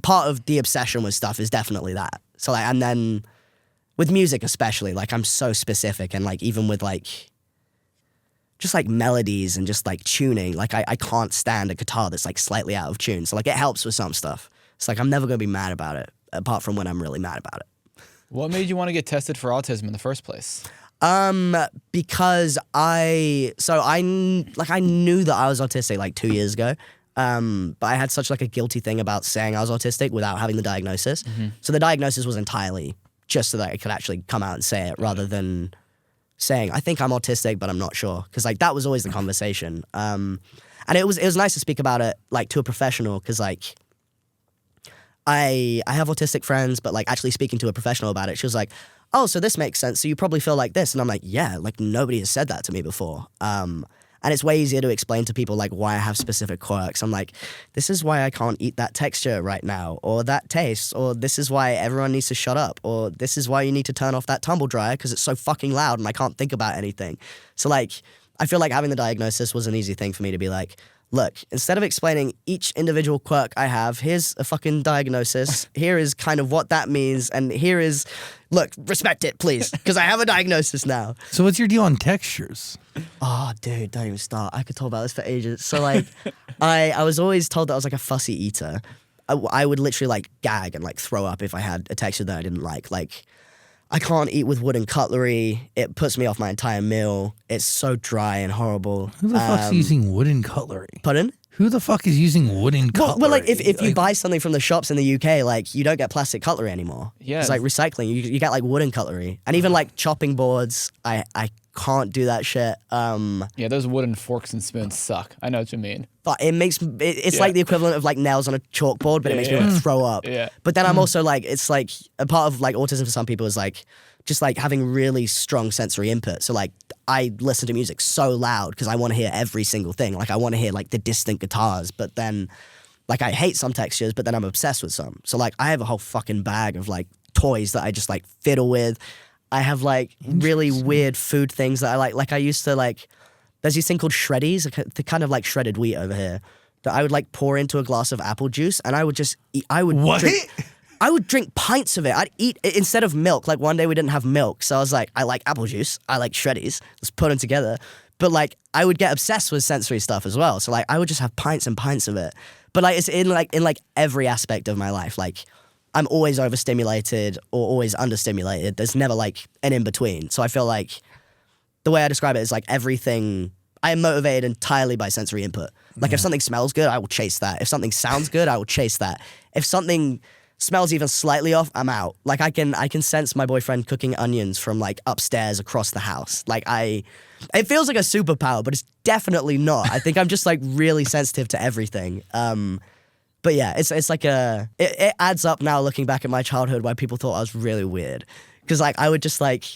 part of the obsession with stuff is definitely that. So like, and then with music especially, like I'm so specific and like even with like, just like melodies and just like tuning, like I can't stand a guitar that's like slightly out of tune. So like it helps with some stuff. It's like I'm never gonna be mad about it, apart from when I'm really mad about it. What made you want to get tested for autism in the first place? Because I knew that I was autistic like 2 years ago. But I had such like a guilty thing about saying I was autistic without having the diagnosis. Mm-hmm. So the diagnosis was entirely just so that I could actually come out and say it rather than saying, I think I'm autistic, but I'm not sure. Because like that was always the conversation. And it was nice to speak about it like to a professional because like I have autistic friends, but like actually speaking to a professional about it, she was like, oh, so this makes sense. So you probably feel like this. And I'm like, yeah, like nobody has said that to me before. And it's way easier to explain to people like why I have specific quirks. I'm like, this is why I can't eat that texture right now, or that taste, or this is why everyone needs to shut up, or this is why you need to turn off that tumble dryer because it's so fucking loud and I can't think about anything. So like, I feel like having the diagnosis was an easy thing for me to be like, look, instead of explaining each individual quirk I have, here's a fucking diagnosis. Here is kind of what that means. And here is, look, respect it, please, because I have a diagnosis now. So what's your deal on textures? Oh, dude, don't even start. I could talk about this for ages. So, like, I was always told that I was like a fussy eater. I would literally, like, gag and, like, throw up if I had a texture that I didn't like. Like, I can't eat with wooden cutlery. It puts me off my entire meal. It's so dry and horrible. Who the fuck's using wooden cutlery? Pardon? Who the fuck is using wooden cutlery? Well, like, if you buy something from the shops in the UK, like, you don't get plastic cutlery anymore. Yeah. It's like recycling. You get, like, wooden cutlery. And even, like, chopping boards, I can't do that shit. Yeah, those wooden forks and spoons suck. I know what you mean. But it's like the equivalent of, like, nails on a chalkboard, but it makes me want to throw up. Yeah. But then I'm also, like, it's, like, a part of, like, autism for some people is, like, just, like, having really strong sensory input. So, like, I listen to music so loud because I want to hear every single thing. Like, I want to hear, like, the distant guitars. But then, like, I hate some textures, but then I'm obsessed with some. So, like, I have a whole fucking bag of, like, toys that I just, like, fiddle with. I have, like, really weird food things that I like. Like, I used to, like, there's this thing called shreddies, the kind of, like, shredded wheat over here that I would, like, pour into a glass of apple juice and I would just eat. I would drink pints of it. I'd eat it instead of milk. Like one day we didn't have milk. So I was like, I like apple juice. I like shreddies. Let's put them together. But like, I would get obsessed with sensory stuff as well. So like, I would just have pints and pints of it. But like, it's in every aspect of my life. Like I'm always overstimulated or always understimulated. There's never like an in between. So I feel like the way I describe it is like everything, I am motivated entirely by sensory input. Like if something smells good, I will chase that. If something sounds good, I will chase that. If something smells even slightly off, I'm out. Like I can sense my boyfriend cooking onions from like upstairs across the house. Like it feels like a superpower, but it's definitely not. I think I'm just like really sensitive to everything. But yeah, it's like it adds up now looking back at my childhood where people thought I was really weird. Cause like I would just like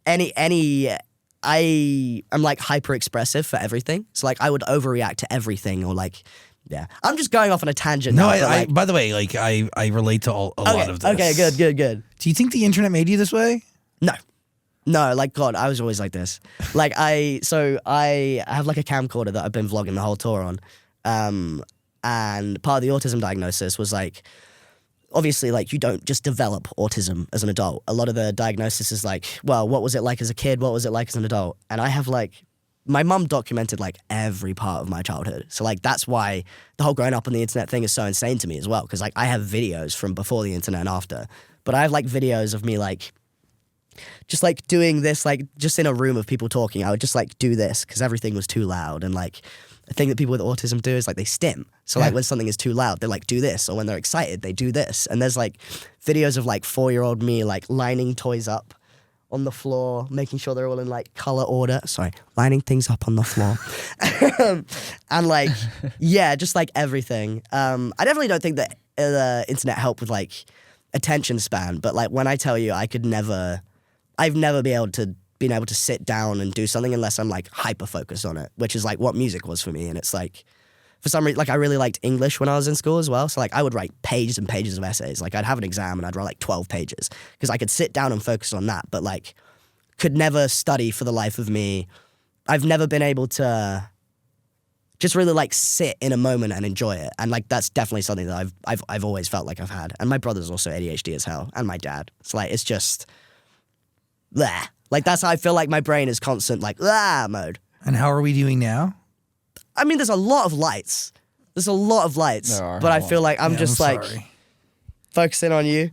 I'm like hyper expressive for everything. So like I would overreact to everything or like, yeah, I'm just going off on a tangent. No, now, by the way, like I relate to a lot of this. Okay, good. Do you think the internet made you this way? No, like God, I was always like this. Like I have like a camcorder that I've been vlogging the whole tour on, and part of the autism diagnosis was like, obviously, like you don't just develop autism as an adult. A lot of the diagnosis is like, well, what was it like as a kid? What was it like as an adult? And I have like. My mum documented like every part of my childhood. So like that's why the whole growing up on the internet thing is so insane to me as well. Cause like I have videos from before the internet and after, but I have like videos of me like just like doing this, like just in a room of people talking. I would just like do this cause everything was too loud. And like the thing that people with autism do is like they stim. So like when something is too loud, they like do this. Or when they're excited, they do this. And there's like videos of like 4-year-old me like lining toys up on the floor, making sure they're all in like color order. Sorry, lining things up on the floor. And like, yeah, just like everything. I definitely don't think that the internet helped with like attention span, but like when I tell you I've never been able to sit down and do something unless I'm like hyper focused on it, which is like what music was for me. And it's like, for some reason, like I really liked English when I was in school as well. So like I would write pages and pages of essays. Like I'd have an exam and I'd write like 12 pages because I could sit down and focus on that, but like could never study for the life of me. I've never been able to just really like sit in a moment and enjoy it. And like that's definitely something that I've always felt like I've had. And my brother's also ADHD as hell, and my dad. It's like it's just blah. Like that's how I feel like my brain is constant like mode. And how are we doing now? I mean, there's a lot of lights. But I feel like I'm just like focusing on you.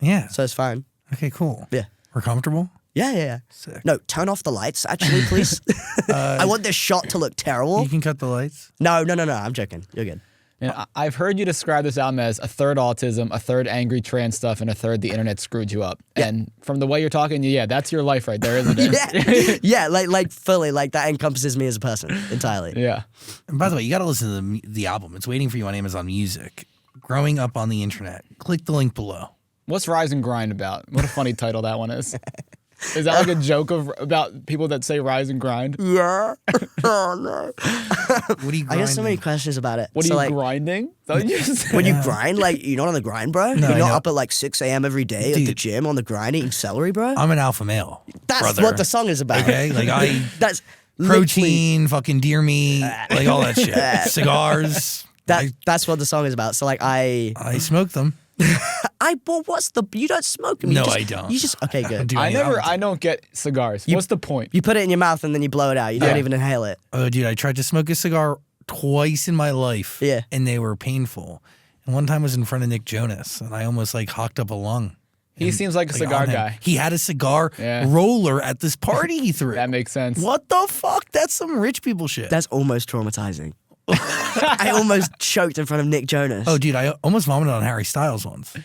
Yeah. So it's fine. Okay, cool. Yeah. We're comfortable? Yeah. Sick. No, turn off the lights, actually, please. I want this shot to look terrible. You can cut the lights. No. I'm joking. You're good. And I've heard you describe this album as a third autism, a third angry trans stuff, and a third the internet screwed you up. Yeah. And from the way you're talking, yeah, that's your life right there, isn't it? yeah, like fully, like that encompasses me as a person entirely. Yeah. And by the way, you got to listen to the album. It's waiting for you on Amazon Music. Growing Up on the Internet. Click the link below. What's Rise and Grind about? What a funny title that one is. Is that like a joke about people that say rise and grind? Yeah. Oh no. What are you grinding? I get so many questions about it. What so, are you grinding? Is that what you said? When you grind, like you're not on the grind, bro. No, you're I not know. up at like 6 a.m. every day at the gym on the grind eating celery, bro. I'm an alpha male. That's brother. what the song is about. Okay, like I That's protein, fucking deer meat, like all that shit. Cigars. That's what the song is about. So like I smoke them. well, what's the you don't smoke them. No, I don't. You just okay, good. I don't get cigars. What's the point? You put it in your mouth and then you blow it out. You don't even inhale it. Oh, dude, I tried to smoke a cigar twice in my life. Yeah. And they were painful. And one time I was in front of Nick Jonas, and I almost like hawked up a lung. He seems like a cigar guy. He had a cigar roller at this party he threw. That makes sense. What the fuck? That's some rich people shit. That's almost traumatizing. I almost choked in front of Nick Jonas. Oh, dude, I almost vomited on Harry Styles once.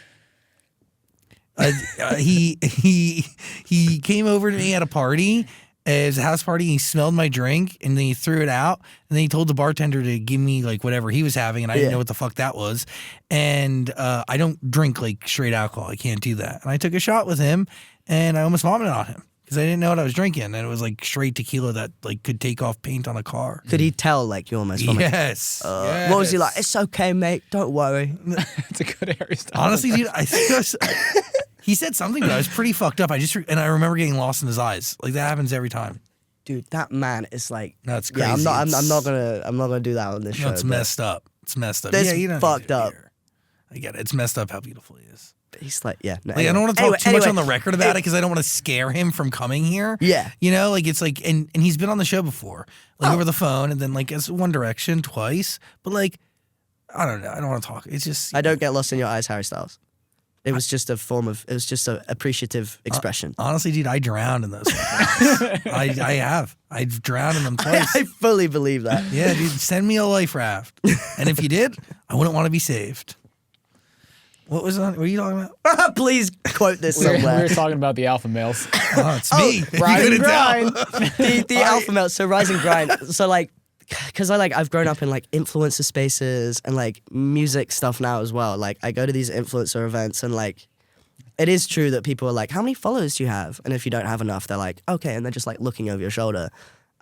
He came over to me at a party. It was a house party. He smelled my drink and then he threw it out. And then he told the bartender to give me like whatever he was having, and I didn't know what the fuck that was. And I don't drink like straight alcohol. I can't do that. And I took a shot with him, and I almost vomited on him because I didn't know what I was drinking, and it was like straight tequila that like could take off paint on a car. Could he tell like you almost vomited? Yes. What was he like? It's okay, mate. Don't worry. It's a good Harry Styles. Honestly, dude, I think I was, he said something, but I was pretty fucked up. And I remember getting lost in his eyes. Like that happens every time. Dude, that man is like. That's crazy. Yeah, I'm not gonna do that on this show. It's messed up. It's messed up. That's you don't fucked up. I get it. It's messed up how beautiful he is. He's like, yeah. No, Like, I don't want to talk too much on the record about it because I don't want to scare him from coming here. Yeah. You know, like it's like, and he's been on the show before, like over the phone, and then like as One Direction twice. But like, I don't know. I don't want to talk. It's just. I don't get lost in your eyes, Harry Styles. It was just a form of. It was just an appreciative expression. Honestly, dude, I drowned in those. I have. I've drowned in them twice. I fully believe that. Yeah, dude, send me a life raft. And if you did, I wouldn't want to be saved. What was on? What are you talking about? Please quote this We somewhere. were talking about the alpha males. Oh, it's me. Rise You and couldn't tell. grind. the alpha male. So rise and grind. So like, because I've grown up in like influencer spaces and like music stuff now as well. Like I go to these influencer events and like, it is true that people are like, how many followers do you have? And if you don't have enough, they're like, okay, and they're just like looking over your shoulder.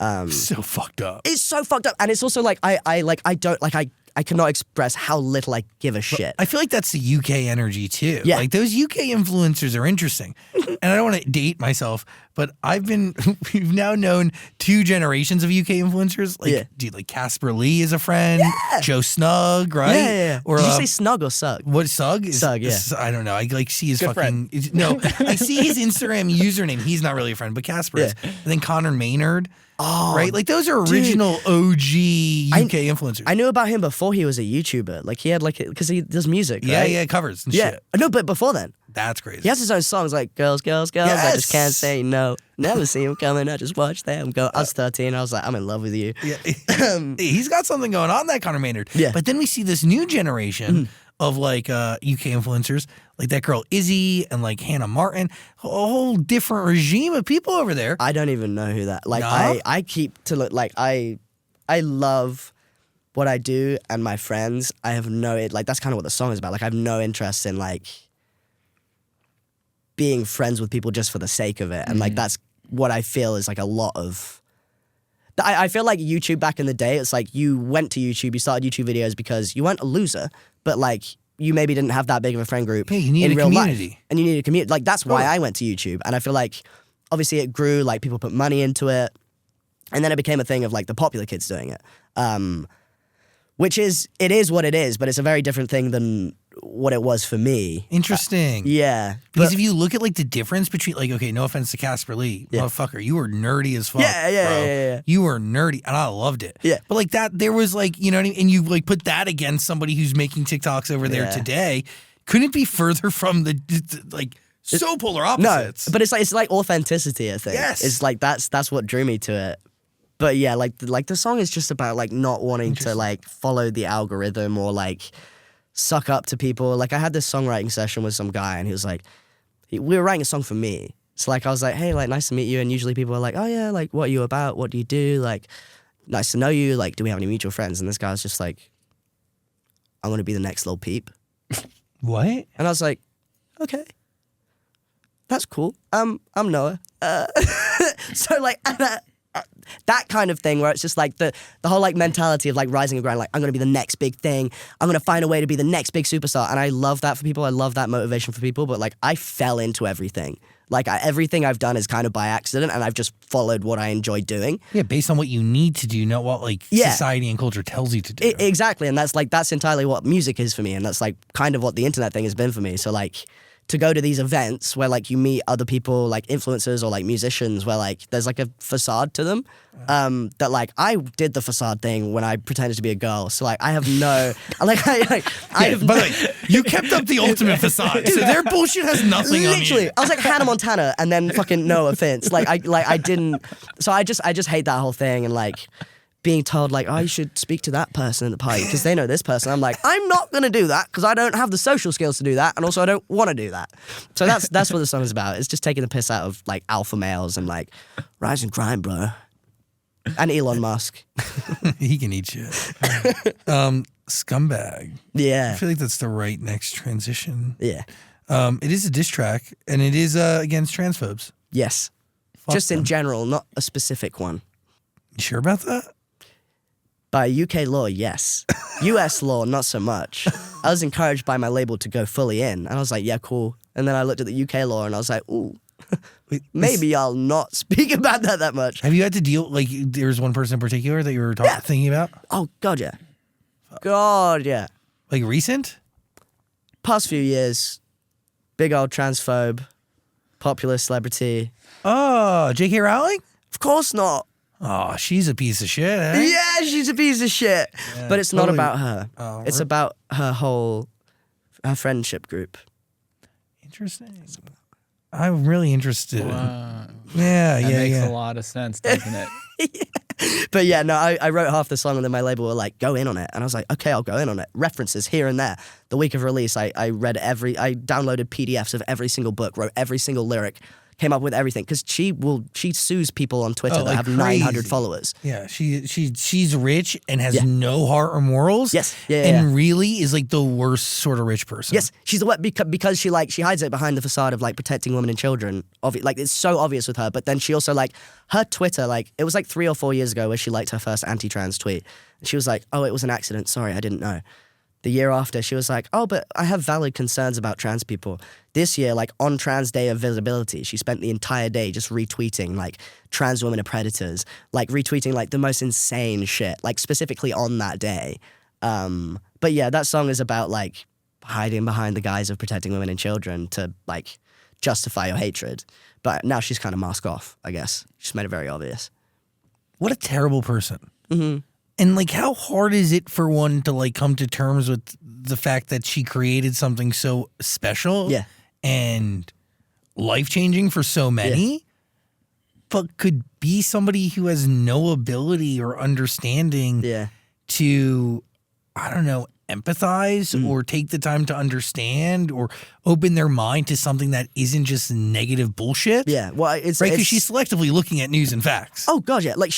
So fucked up. It's so fucked up, and it's also like I cannot express how little I give a shit. I feel like that's the UK energy too. Yeah. Like those UK influencers are interesting. And I don't want to date myself, but we've now known 2 generations of UK influencers. Like, dude, like Casper Lee is a friend. Yeah. Joe Snug, right? Yeah. Or, Did you say snug or sug? What, Sug? Sug, yeah. I don't know. I like see his Good fucking. No, I see his Instagram username. He's not really a friend, but Casper is. And then Connor Maynard. Oh, right? Like those are original OG UK influencers. I knew about him before he was a YouTuber. Like he had like, because he does music, right? Yeah, covers and shit. No, but before then. That's crazy. He has his own songs like Girls, Girls, Girls. I just can't Yes. say no. Never see him coming. I just watch them go. I was 13. I was like, I'm in love with you. Yeah. He's got something going on, that Connor Maynard. Yeah. But then we see this new generation of like UK influencers, like that girl Izzy and like Hannah Martin, a whole different regime of people over there. I don't even know who that. Like No? I keep to look like I love what I do and my friends. I have no like that's kind of what the song is about. Like I have no interest in like being friends with people just for the sake of it. And like that's what I feel is like a lot of. I feel like YouTube back in the day, it's like you went to YouTube, you started YouTube videos because you weren't a loser, but like you maybe didn't have that big of a friend group Yeah, you need in a real community. life. And you need a community. Like that's why I went to YouTube. And I feel like obviously it grew, like people put money into it. And then it became a thing of like the popular kids doing it. Which is, it is what it is, but it's a very different thing than what it was for me. Interesting. Yeah. Because if you look at like the difference between like, okay, no offense to Casper Lee, motherfucker, you were nerdy as fuck. Yeah. You were nerdy and I loved it. Yeah. But like that, there was like, you know what I mean? And you like put that against somebody who's making TikToks over there today. Couldn't it be further from the like So polar opposites. No, but it's like authenticity, I think. Yes. It's like that's what drew me to it. But yeah, like the song is just about like not wanting to like follow the algorithm or like suck up to people. Like I had this songwriting session with some guy and he was like, we were writing a song for me. So like I was like, hey, like nice to meet you. And usually people are like, oh yeah, like what are you about? What do you do? Like nice to know you. Like do we have any mutual friends? And this guy was just like, I want to be the next Lil Peep. What? And I was like, okay. That's cool. I'm Noah. So like that kind of thing where it's just like the whole like mentality of like rising and grinding, like I'm gonna be the next big thing. I'm gonna find a way to be the next big superstar. And I love that for people. I love that motivation for people. But like I fell into everything. Like everything I've done is kind of by accident, and I've just followed what I enjoy doing. Yeah, based on what you need to do, not what like society and culture tells you to do. Exactly, and that's entirely what music is for me, and that's like kind of what the internet thing has been for me. So like to go to these events where like you meet other people like influencers or like musicians where like there's like a facade to them that like I did the facade thing when I pretended to be a girl, so like I have no like I have but like you kept up the ultimate facade, so their bullshit has nothing on you. I was like Hannah Montana and then fucking no offense, like I didn't, so I just hate that whole thing. And like being told like, oh, you should speak to that person at the party because they know this person. I'm like, I'm not gonna do that because I don't have the social skills to do that, and also I don't want to do that. So that's what the song is about. It's just taking the piss out of like alpha males and like rise and grind, bro. And Elon Musk. He can eat shit. Scumbag. Yeah. I feel like that's the right next transition. Yeah. It is a diss track, and it is against transphobes. Yes. Fuck just them. in general, not a specific one. You sure about that? By UK law, yes. US law, not so much. I was encouraged by my label to go fully in, and I was like, yeah, cool. And then I looked at the UK law, and I was like, ooh, maybe I'll not speak about that much. Have you had to deal, like, there's one person in particular that you were thinking about? Oh, God, yeah. God, yeah. Like, recent? Past few years, big old transphobe, popular celebrity. Oh, J.K. Rowling? Of course not. Oh, she's a piece of shit, eh? Yeah, she's a piece of shit. Yeah, but it's totally. not about her. Oh, it's about her friendship group. Interesting. I'm really interested. Wow. Yeah, That makes yeah. a lot of sense, doesn't it? But yeah, no, I wrote half the song and then my label were like, go in on it. And I was like, okay, I'll go in on it. References here and there. The week of release, I downloaded PDFs of every single book, wrote every single lyric, came up with everything. Because she sues people on Twitter that like have crazy. 900 followers. Yeah, she's rich and has no heart or morals. Yes, and really is like the worst sort of rich person. Yes, she's the because she hides it behind the facade of like protecting women and children. Like it's so obvious with her. But then she also like her Twitter, like it was like 3 or 4 years ago where she liked her first anti-trans tweet. And she was like, oh, it was an accident. Sorry, I didn't know. The year after, she was like, oh, but I have valid concerns about trans people. This year, like on Trans Day of Visibility, she spent the entire day just retweeting like trans women are predators, like retweeting like the most insane shit, like specifically on that day. But yeah, that song is about like hiding behind the guise of protecting women and children to like justify your hatred. But now she's kind of masked off, I guess. She's made it very obvious. What a terrible person. Mm-hmm. And like, how hard is it for one to like come to terms with the fact that she created something so special and life-changing for so many, but could be somebody who has no ability or understanding to, I don't know, empathize or take the time to understand or open their mind to something that isn't just negative bullshit? Yeah, well, it's right, because she's selectively looking at news and facts. Oh god, yeah, like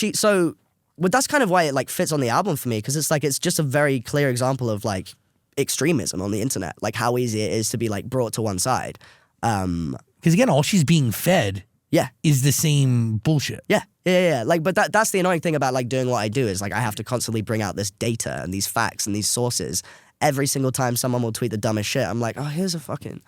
well, that's kind of why it like fits on the album for me, because it's like it's just a very clear example of like extremism on the internet, like how easy it is to be like brought to one side. Because again, all she's being fed is the same bullshit. Yeah. Like, but that's the annoying thing about like doing what I do is like I have to constantly bring out this data and these facts and these sources every single time someone will tweet the dumbest shit. I'm like, oh, here's a fucking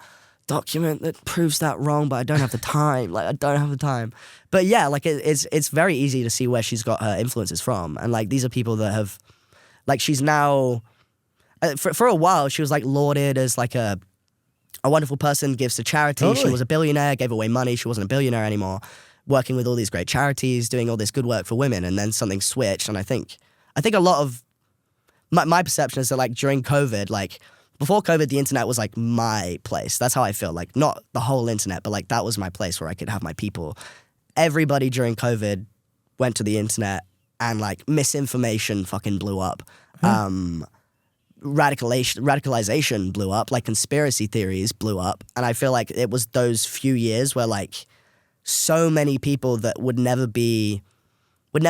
document that proves that wrong, but I don't have the time. Like, I don't have the time. But yeah, like it's very easy to see where she's got her influences from, and like these are people that have, like, she's now for a while she was like lauded as like a wonderful person, gives to charity. Totally. She was a billionaire, gave away money. She wasn't a billionaire anymore, working with all these great charities, doing all this good work for women, and then something switched. And I think a lot of my perception is that like during COVID, like before COVID, the internet was like my place. That's how I feel. Like not the whole internet, but like that was my place where I could have my people. Everybody during COVID went to the internet and like misinformation fucking blew up. Radicalization blew up, like conspiracy theories blew up. And I feel like it was those few years where like so many people that would never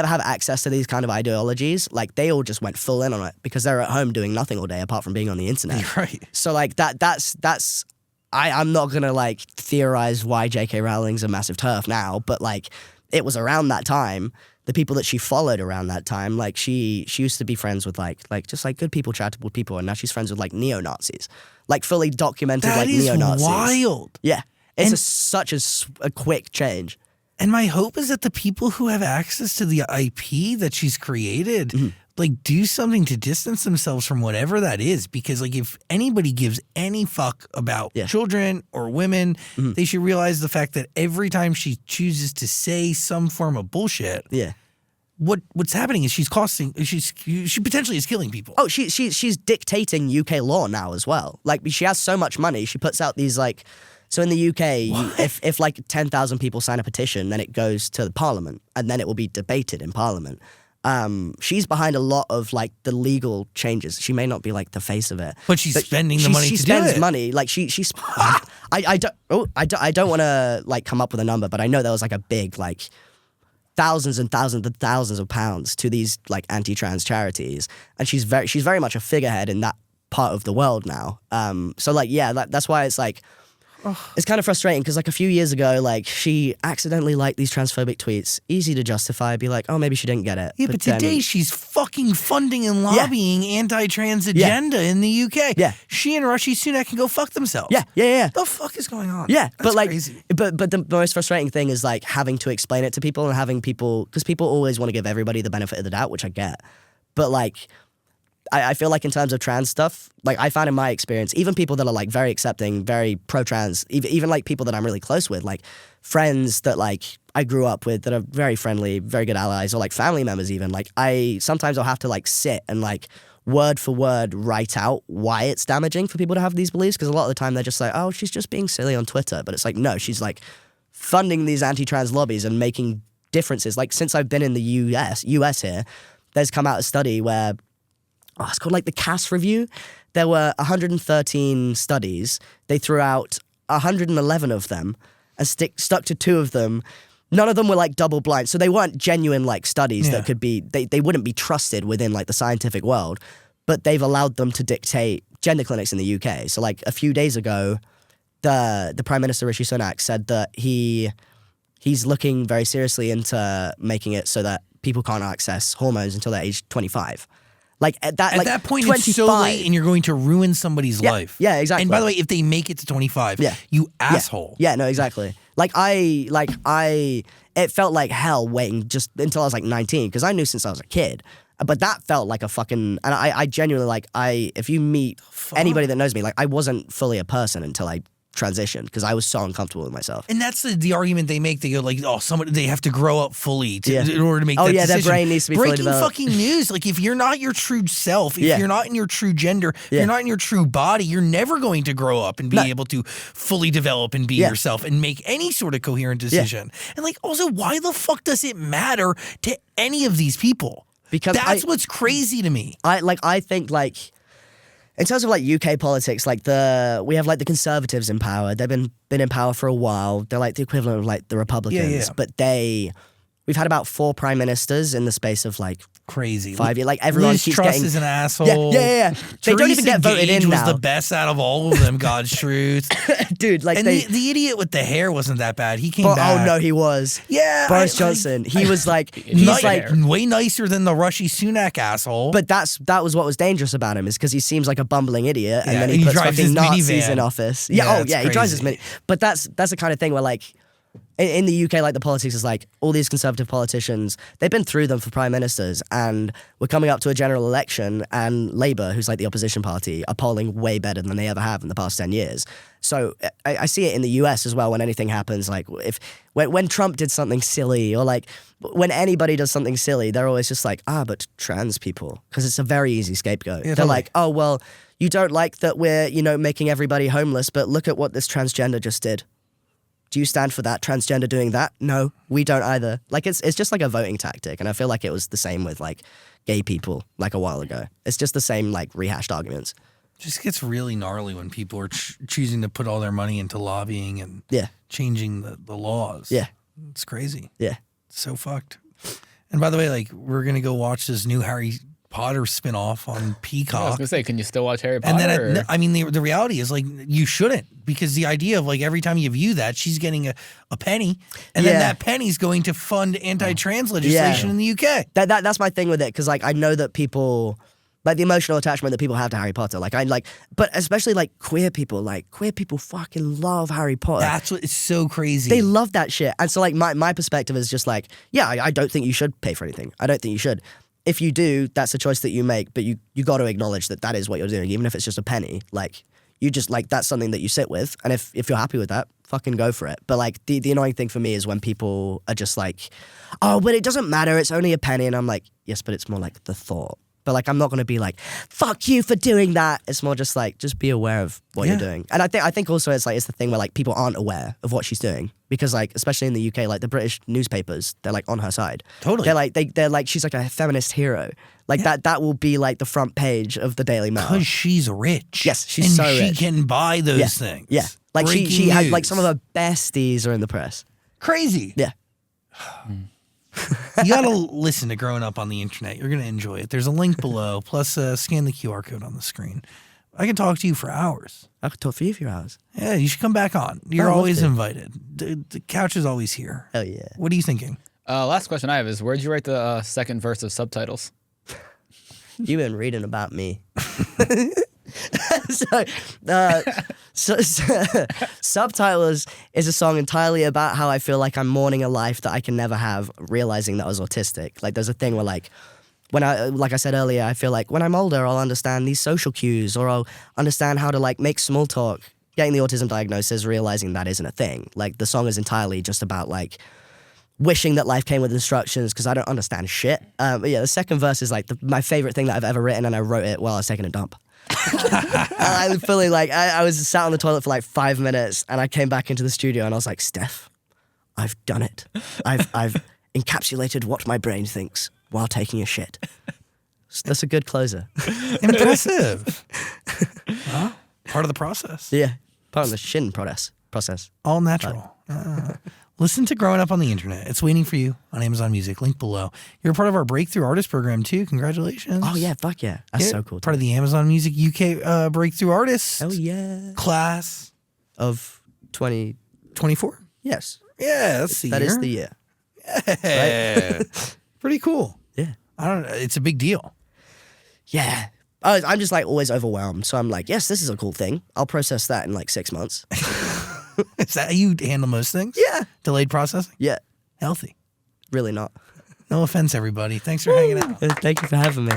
have access to these kind of ideologies, like they all just went full in on it because they're at home doing nothing all day apart from being on the internet. Right. So like that's I'm not gonna like theorize why J.K. Rowling's a massive TERF now, but like it was around that time. The people that she followed around that time, like she used to be friends with like just like good people, charitable people, and now she's friends with like neo-Nazis, like fully documented like neo-Nazis. That is wild. Yeah, it's such a quick change. And my hope is that the people who have access to the IP that she's created, like do something to distance themselves from whatever that is. Because like if anybody gives any fuck about children or women, they should realize the fact that every time she chooses to say some form of bullshit, what's happening is she potentially is killing people. Oh, she's dictating UK law now as well. Like she has so much money, she puts out these like. So in the UK, if like 10,000 people sign a petition, then it goes to the Parliament, and then it will be debated in Parliament. She's behind a lot of like the legal changes. She may not be like the face of it, but she's spending the money to do it. She spends money. Like she's. I don't want to like come up with a number, but I know there was like a big like thousands and thousands and thousands of pounds to these like anti-trans charities, and she's very much a figurehead in that part of the world now. So like that's why it's like. It's kind of frustrating because like a few years ago, like she accidentally liked these transphobic tweets. Easy to justify, be like, oh, maybe she didn't get it. Yeah, but today she's fucking funding and lobbying anti-trans agenda in the UK. Yeah, she and Rishi Sunak can go fuck themselves. Yeah. The fuck is going on? Yeah, that's but like, crazy. But the most frustrating thing is like having to explain it to people and having people because people always want to give everybody the benefit of the doubt, which I get. But like. I feel like in terms of trans stuff, like I found in my experience, even people that are like very accepting, very pro-trans, even like people that I'm really close with, like friends that like I grew up with that are very friendly, very good allies, or like family members even, like sometimes I'll have to like sit and like word for word write out why it's damaging for people to have these beliefs because a lot of the time they're just like, oh, she's just being silly on Twitter. But it's like, no, she's like funding these anti-trans lobbies and making differences. Like since I've been in the US here, there's come out a study where it's called like the CAS review. There were 113 studies. They threw out 111 of them and stuck to 2 of them. None of them were like double blind. So they weren't genuine like studies that could be, they wouldn't be trusted within like the scientific world, but they've allowed them to dictate gender clinics in the UK. So like a few days ago, the Prime Minister Rishi Sunak said that he's looking very seriously into making it so that people can't access hormones until they're age 25. Like at that point, 25, it's so late, and you're going to ruin somebody's life. Yeah, exactly. And by the way, if they make it to 25, you asshole. Yeah, no, exactly. It felt like hell waiting just until I was like 19 because I knew since I was a kid. But that felt like a fucking, and I genuinely if you meet anybody that knows me, like I wasn't fully a person until I transitioned because I was so uncomfortable with myself. And that's the argument they make. They go like, oh, they have to grow up fully in order to make that decision. Their brain needs to be fully developed. Breaking fucking news. Like if you're not your true self, if you're not in your true gender, if you're not in your true body, you're never going to grow up and be able to fully develop and be yourself and make any sort of coherent decision. And like also, why the fuck does it matter to any of these people? Because that's what's crazy to me. I think like in terms of like UK politics, like we have like the Conservatives in power. They've been in power for a while. They're like the equivalent of like the Republicans. But we've had about 4 prime ministers in the space of like crazy 5 years. Like everyone Liz keeps Truss getting is an asshole. Yeah. They don't even get voted in now. Was the best out of all of them. God's truth, dude. Like the idiot with the hair wasn't that bad. He came back. Oh no, he was. Yeah, Boris Johnson. He was like way nicer than the Rishi Sunak asshole. But that was what was dangerous about him is because he seems like a bumbling idiot, and then he puts fucking Nazis in office. He drives his mini. But that's the kind of thing where like. in the UK, like the politics is like all these conservative politicians, they've been through them for prime ministers, and we're coming up to a general election, and Labour, who's like the opposition party, are polling way better than they ever have in the past 10 years. So I see it in the US as well when anything happens, like when Trump did something silly, or like when anybody does something silly, they're always just like, but trans people, because it's a very easy scapegoat. Yeah, they're like, oh, well, you don't like that we're, making everybody homeless, but look at what this transgender just did. Do you stand for that transgender doing that? No, we don't either. Like it's just like a voting tactic, and I feel like it was the same with like gay people like a while ago. It's just the same like rehashed arguments. Just gets really gnarly when people are choosing to put all their money into lobbying and changing the laws. Yeah, it's crazy. Yeah, it's so fucked. And by the way, like we're gonna go watch this new Harry Potter spinoff on Peacock. I was gonna say, can you still watch Harry Potter? And then I mean, the reality is like you shouldn't, because the idea of like every time you view that, she's getting a penny, and then that penny's going to fund anti-trans legislation in the UK. That's my thing with it, because like I know that people like the emotional attachment that people have to Harry Potter. But especially like queer people fucking love Harry Potter. That's what it's so crazy. They love that shit, and so like my perspective is just like, I don't think you should pay for anything. I don't think you should. If you do, that's a choice that you make, but you got to acknowledge that is what you're doing, even if it's just a penny. Like, you just, like, that's something that you sit with, and if you're happy with that, fucking go for it. But, like, the annoying thing for me is when people are just like, oh, but it doesn't matter, it's only a penny, and I'm like, yes, but it's more like the thought. But, like, I'm not going to be like, fuck you for doing that. It's more just like, just be aware of what you're doing. And I think also it's the thing where, like, people aren't aware of what she's doing. Because, like, especially in the UK, like, the British newspapers, they're, like, on her side. Totally. They're like, she's, like, a feminist hero. Like, that will be, like, the front page of the Daily Mail. Because she's rich. Yes, she's so rich. And she can buy those things. Yeah. Like, she had, like, some of her besties are in the press. Crazy. Yeah. You gotta listen to Growing Up on the Internet. You're gonna enjoy it. There's a link below, plus scan the QR code on the screen. I can talk to you for hours. I could talk for you for hours. Yeah, you should come back on. You're always invited. The couch is always here. Hell yeah. What are you thinking? Last question I have is, where'd you write the second verse of Subtitles? You've been reading about me. Subtitles is a song entirely about how I feel like I'm mourning a life that I can never have, realizing that I was autistic. Like, there's a thing where, like I said earlier, I feel like when I'm older, I'll understand these social cues, or I'll understand how to, like, make small talk. Getting the autism diagnosis, realizing that isn't a thing. Like, the song is entirely just about, like, wishing that life came with instructions, because I don't understand shit. But yeah, the second verse is, like, my favorite thing that I've ever written, and I wrote it while I was taking a dump. I fully, like, I was sat on the toilet for, like, 5 minutes, and I came back into the studio, and I was like, Steph, I've done it. I've encapsulated what my brain thinks while taking a shit. That's a good closer. Impressive. Huh? Part of the process. Yeah, part of the shin process. All natural. Listen to Growing Up on the Internet. It's waiting for you on Amazon Music. Link below. You're a part of our Breakthrough Artist program, too. Congratulations. Oh, yeah. Fuck yeah. That's so cool. Part of the Amazon Music UK Breakthrough Artist. Oh, yeah. Class. Of 2024? Yes. Yeah, that's the year. That is the year. Yeah. Right? Pretty cool. Yeah. I don't know. It's a big deal. Yeah. I'm just, like, always overwhelmed. So I'm like, yes, this is a cool thing. I'll process that in, like, 6 months. Is that how you handle most things? Yeah. Delayed processing? Yeah. Healthy. Really not. No offense, everybody. Thanks for hanging out. Thank you for having me.